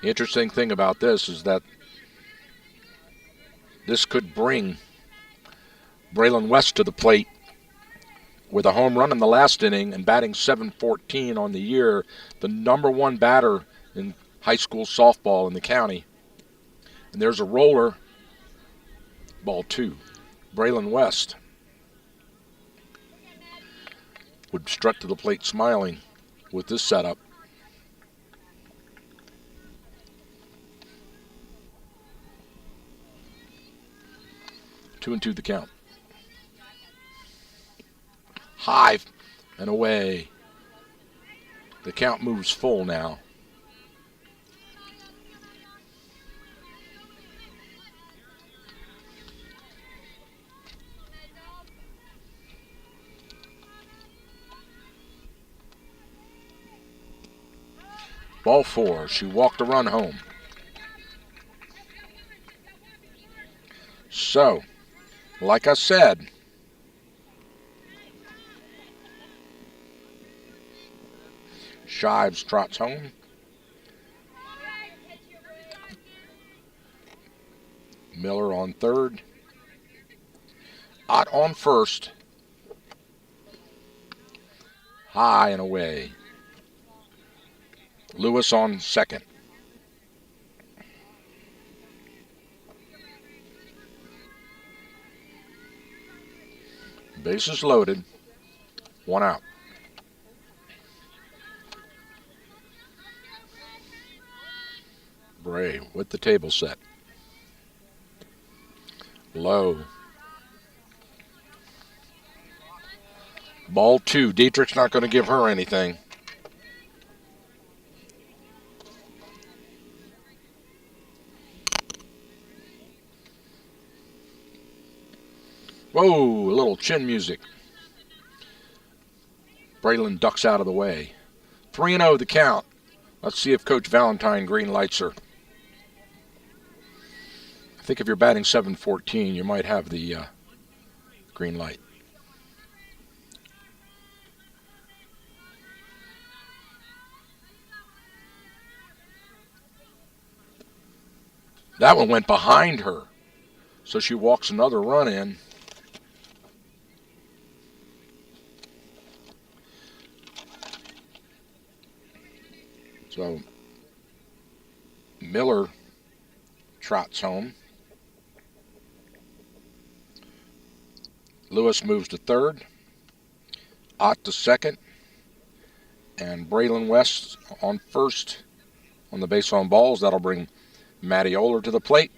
The interesting thing about this is that this could bring Braylon West to the plate with a home run in the last inning and batting .714 on the year, the number one batter in high school softball in the county. And there's a roller, ball 2. Braylon West would strut to the plate smiling with this setup. Two and 2 the count. High and away. The count moves full now. Ball 4. She walked a run home. So, like I said, Shives trots home. Miller on third. Ott on first. High and away. Lewis on second. Bases loaded. 1 out. Bray with the table set. Low. Ball 2. Dietrich's not going to give her anything. Whoa, a little chin music. Braylon ducks out of the way. 3-0 the count. Let's see if Coach Valentine green lights her. I think if you're batting .714, you might have the green light. That one went behind her, so she walks another run in. So Miller trots home. Lewis moves to third. Ott to second. And Braylon West on first on the base on balls. That'll bring Maddie Oler to the plate.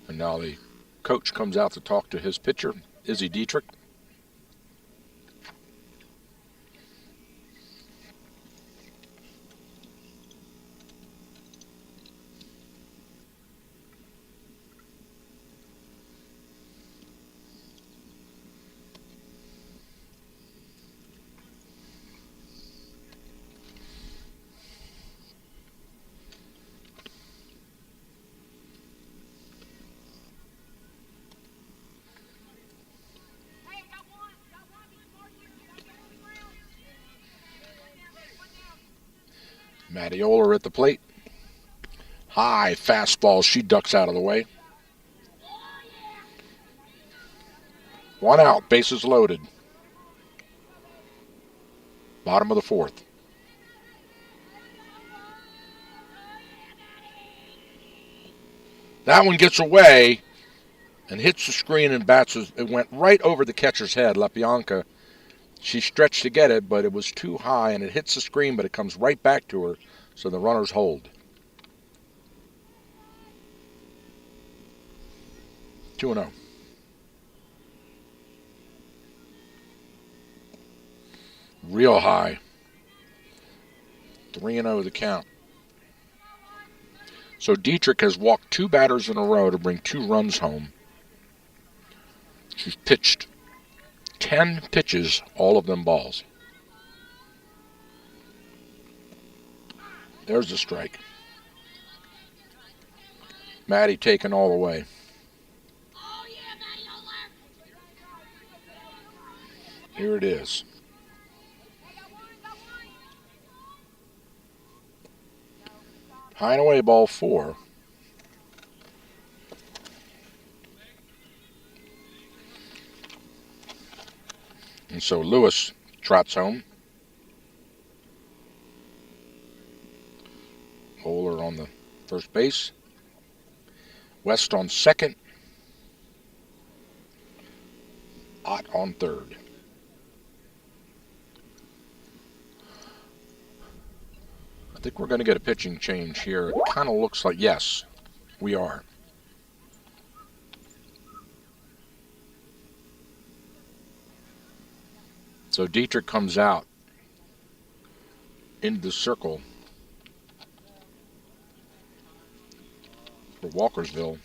And now the coach comes out to talk to his pitcher, Izzy Dietrich. Maddie Oler at the plate. High fastball. She ducks out of the way. 1 out. Bases loaded. Bottom of the 4th. That one gets away and hits the screen and bats. It went right over the catcher's head. LaBianca, she stretched to get it, but it was too high, and it hits the screen, but it comes right back to her, so the runners hold. 2-0. Real high. 3-0 the count. So Dietrich has walked 2 batters in a row to bring 2 runs home. She's pitched 10 pitches, all of them balls. There's the strike. Maddie taken all the way. Here it is. High and away, ball 4. And so Lewis trots home. Oler on the first base. West on second. Ott on third. I think we're going to get a pitching change here. It kind of looks like, yes, we are. So Dietrich comes out into the circle for Walkersville.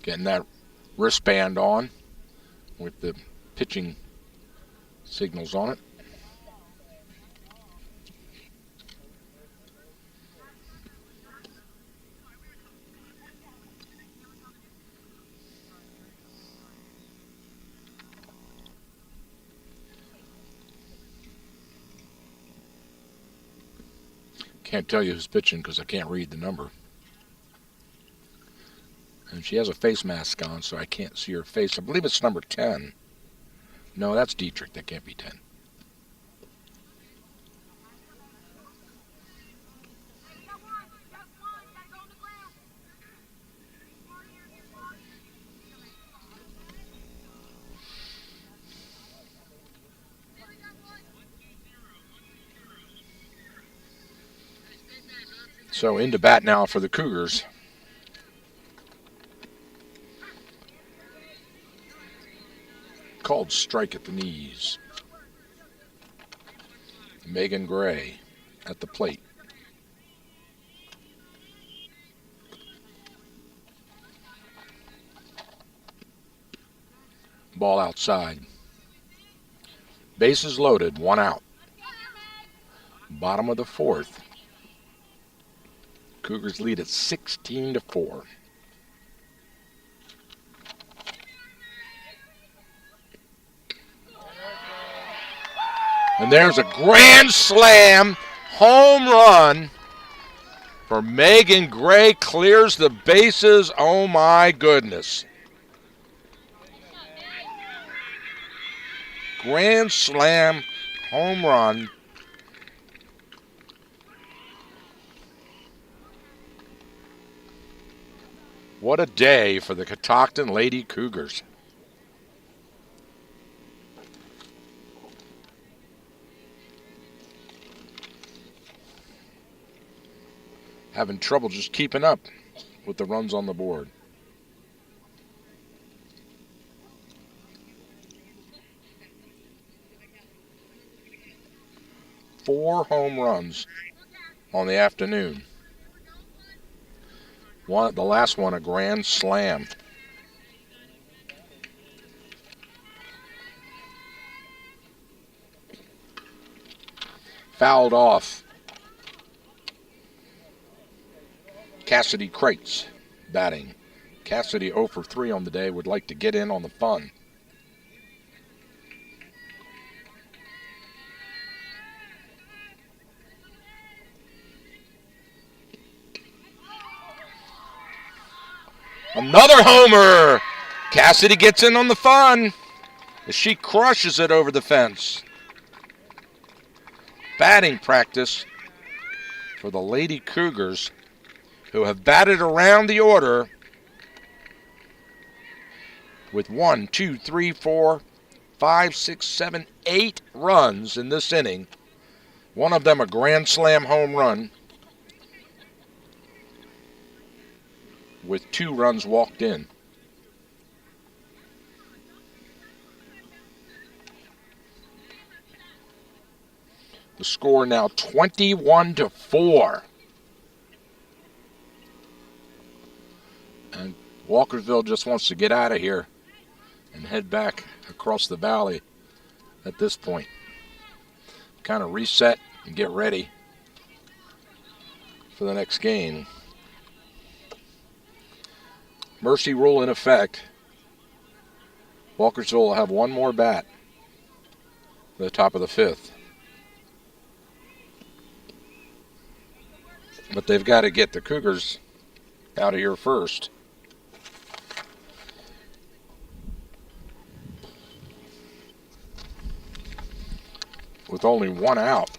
Getting that wristband on with the pitching signals on it. Can't tell you who's pitching because I can't read the number. And she has a face mask on, so I can't see her face. I believe it's number 10. No, that's Dietrich. That can't be 10. So into bat now for the Cougars. Called strike at the knees. Megan Gray at the plate. Ball outside. Bases loaded, 1 out. Bottom of the 4th. Cougars lead at 16-4. And there's a grand slam home run for Megan Gray. Clears the bases. Oh, my goodness. Grand slam home run. What a day for the Catoctin Lady Cougars. having trouble just keeping up with the runs on the board. Four home runs on the afternoon. The last one, a grand slam. Fouled off. Cassidy Crates batting. Cassidy 0 for 3 on the day, would like to get in on the fun. Another homer! Cassidy gets in on the fun as she crushes it over the fence. Batting practice for the Lady Cougars, who have batted around the order with 1, 2, 3, 4, 5, 6, 7, 8 runs in this inning. One of them a grand slam home run with 2 runs walked in. The score now 21-4. And Walkersville just wants to get out of here and head back across the valley at this point. Kind of reset and get ready for the next game. Mercy rule in effect. Walkersville will have one more bat at the top of the 5th. But they've got to get the Cougars out of here first. With only 1 out.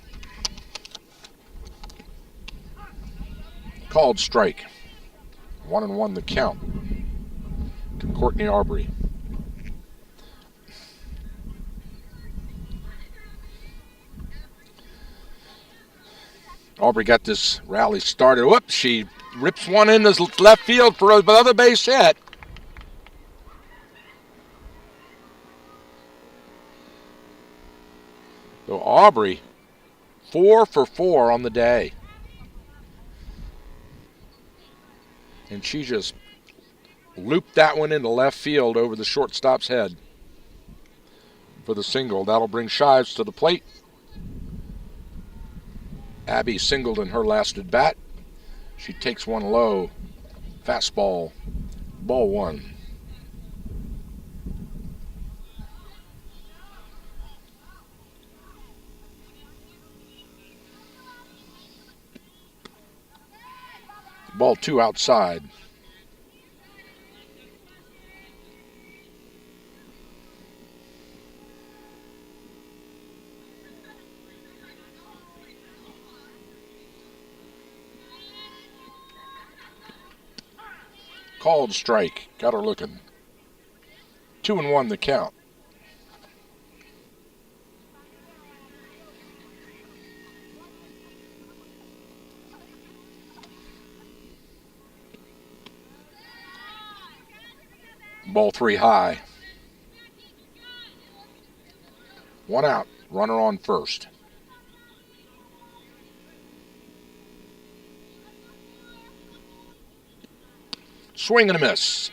Called strike. 1-1 the count to Courtney Aubrey. Aubrey got this rally started. Whoops, she rips one into left field for another base hit. So Aubrey, 4 for 4 on the day. And she just looped that one into left field over the shortstop's head for the single. That'll bring Shives to the plate. Abby singled in her last at bat. She takes one low. Fastball. Ball 1. Ball 2 outside. Called strike. Got her looking. 2-1 the count. Ball 3 high. 1 out. Runner on first. Swing and a miss.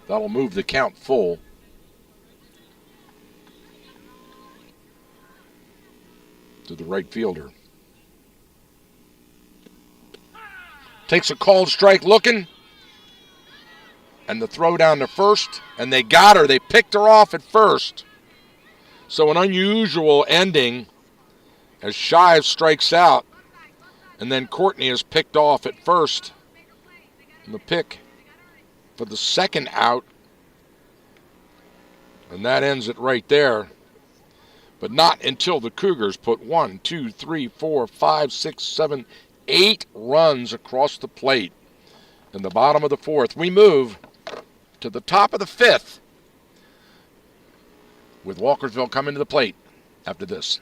That'll move the count full. To the right fielder. Takes a called strike looking. And the throw down to first. And they got her. They picked her off at first. So an unusual ending as Shives strikes out. And then Courtney is picked off at first. And the pick for the second out. And that ends it right there. But not until the Cougars put 1, 2, 3, 4, 5, 6, 7, 8 runs across the plate. In the bottom of the 4th, we move to the top of the 5th with Walkersville coming to the plate after this.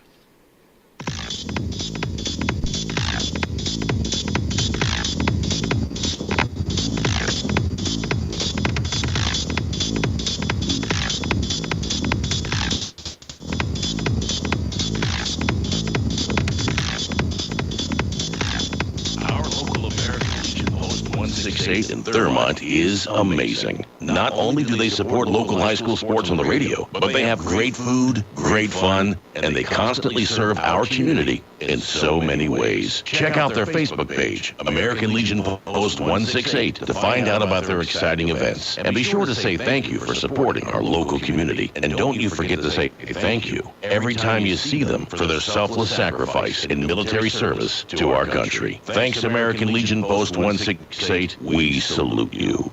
Our local American Legion Post 168 in Thurmont is amazing. Not only do they support local high school sports on the radio, but they have great food, great fun, and they constantly serve our community in so many ways. Check out their Facebook page, American Legion Post 168, to find out about their exciting events. And be sure to say thank you for supporting our local community. And don't you forget to say thank you every time you see them for their selfless sacrifice in military service to our country. Thanks, American Legion Post 168. We salute you.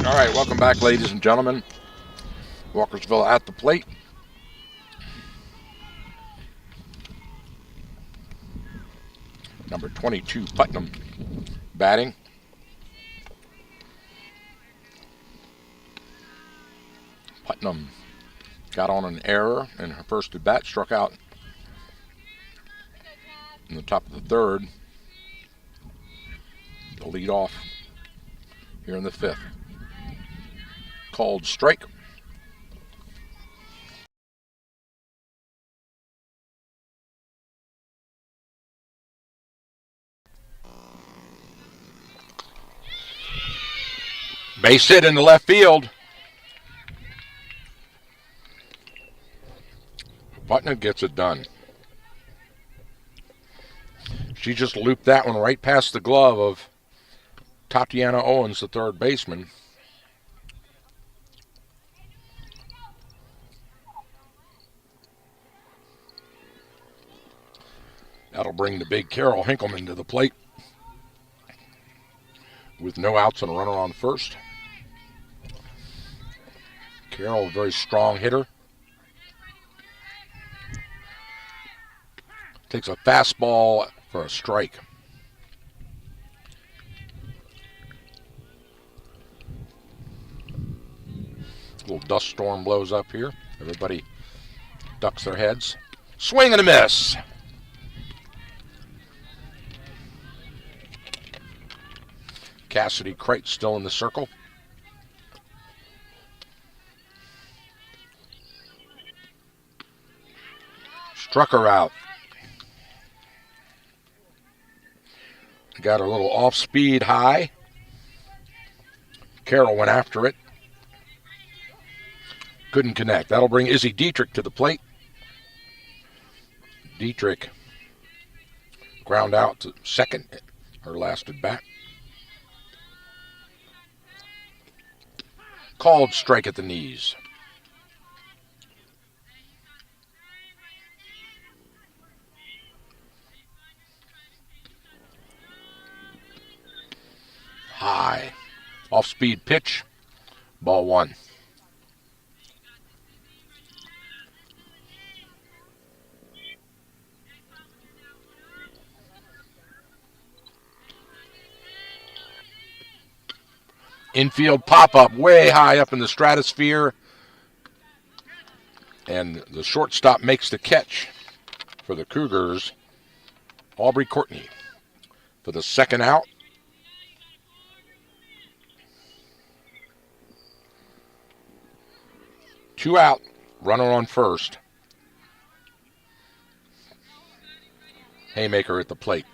All right, welcome back, ladies and gentlemen. Walkersville at the plate. Number 22, Putnam, batting. Putnam got on an error in her first at bat, struck out in the top of the third. The lead off here in the fifth. Called strike. Base hit in the left field. Putnam gets it done. She just looped that one right past the glove of Tatiana Owens, the third baseman. That'll bring the big Carol Hinkleman to the plate with no outs and a runner on first. Carol, a very strong hitter. Takes a fastball for a strike. A little dust storm blows up here. Everybody ducks their heads. Swing and a miss. Cassidy Crate still in the circle. Struck her out. Got a little off-speed high. Carroll went after it. Couldn't connect. That'll bring Izzy Dietrich to the plate. Dietrich ground out to second, her last at bat. Called strike at the knees. High. Off-speed pitch. Ball one. Infield pop-up way high up in the stratosphere. And the shortstop makes the catch for the Cougars. Aubrey Courtney for the second out. Two out, runner on first. Haymaker at the plate.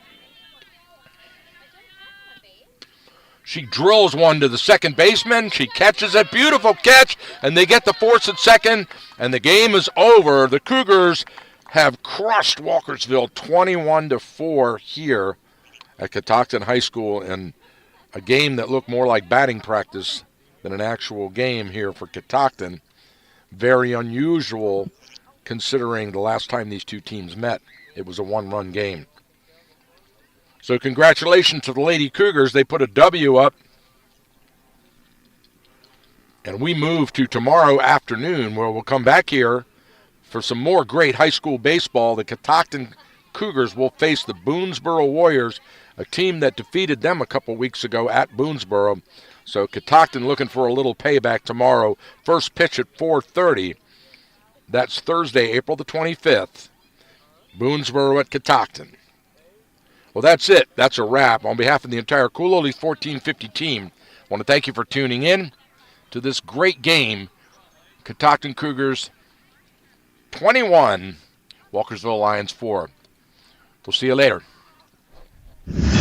She drills one to the second baseman. She catches it. Beautiful catch. And they get the force at second. And the game is over. The Cougars have crushed Walkersville 21-4 here at Catoctin High School in a game that looked more like batting practice than an actual game here for Catoctin. Very unusual considering the last time these two teams met. It was a one-run game. So congratulations to the Lady Cougars. They put a W up And we move to tomorrow afternoon, where we'll come back here for some more great high school baseball. The Catoctin Cougars will face the Boonesboro Warriors, a team that defeated them a couple weeks ago at Boonesboro. So Catoctin looking for a little payback tomorrow. First pitch at 4:30. That's Thursday, April the 25th. Boonesboro at Catoctin. Well, that's it. That's a wrap. On behalf of the entire Cool Oldies 1450 team, I want to thank you for tuning in to this great game. Catoctin Cougars 21, Walkersville Lions 4. We'll see you later.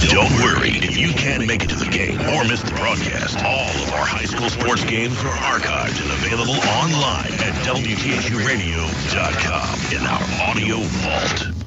Don't worry if you can't make it to the game or miss the broadcast. All of our high school sports games are archived and available online at WTSUradio.com in our audio vault.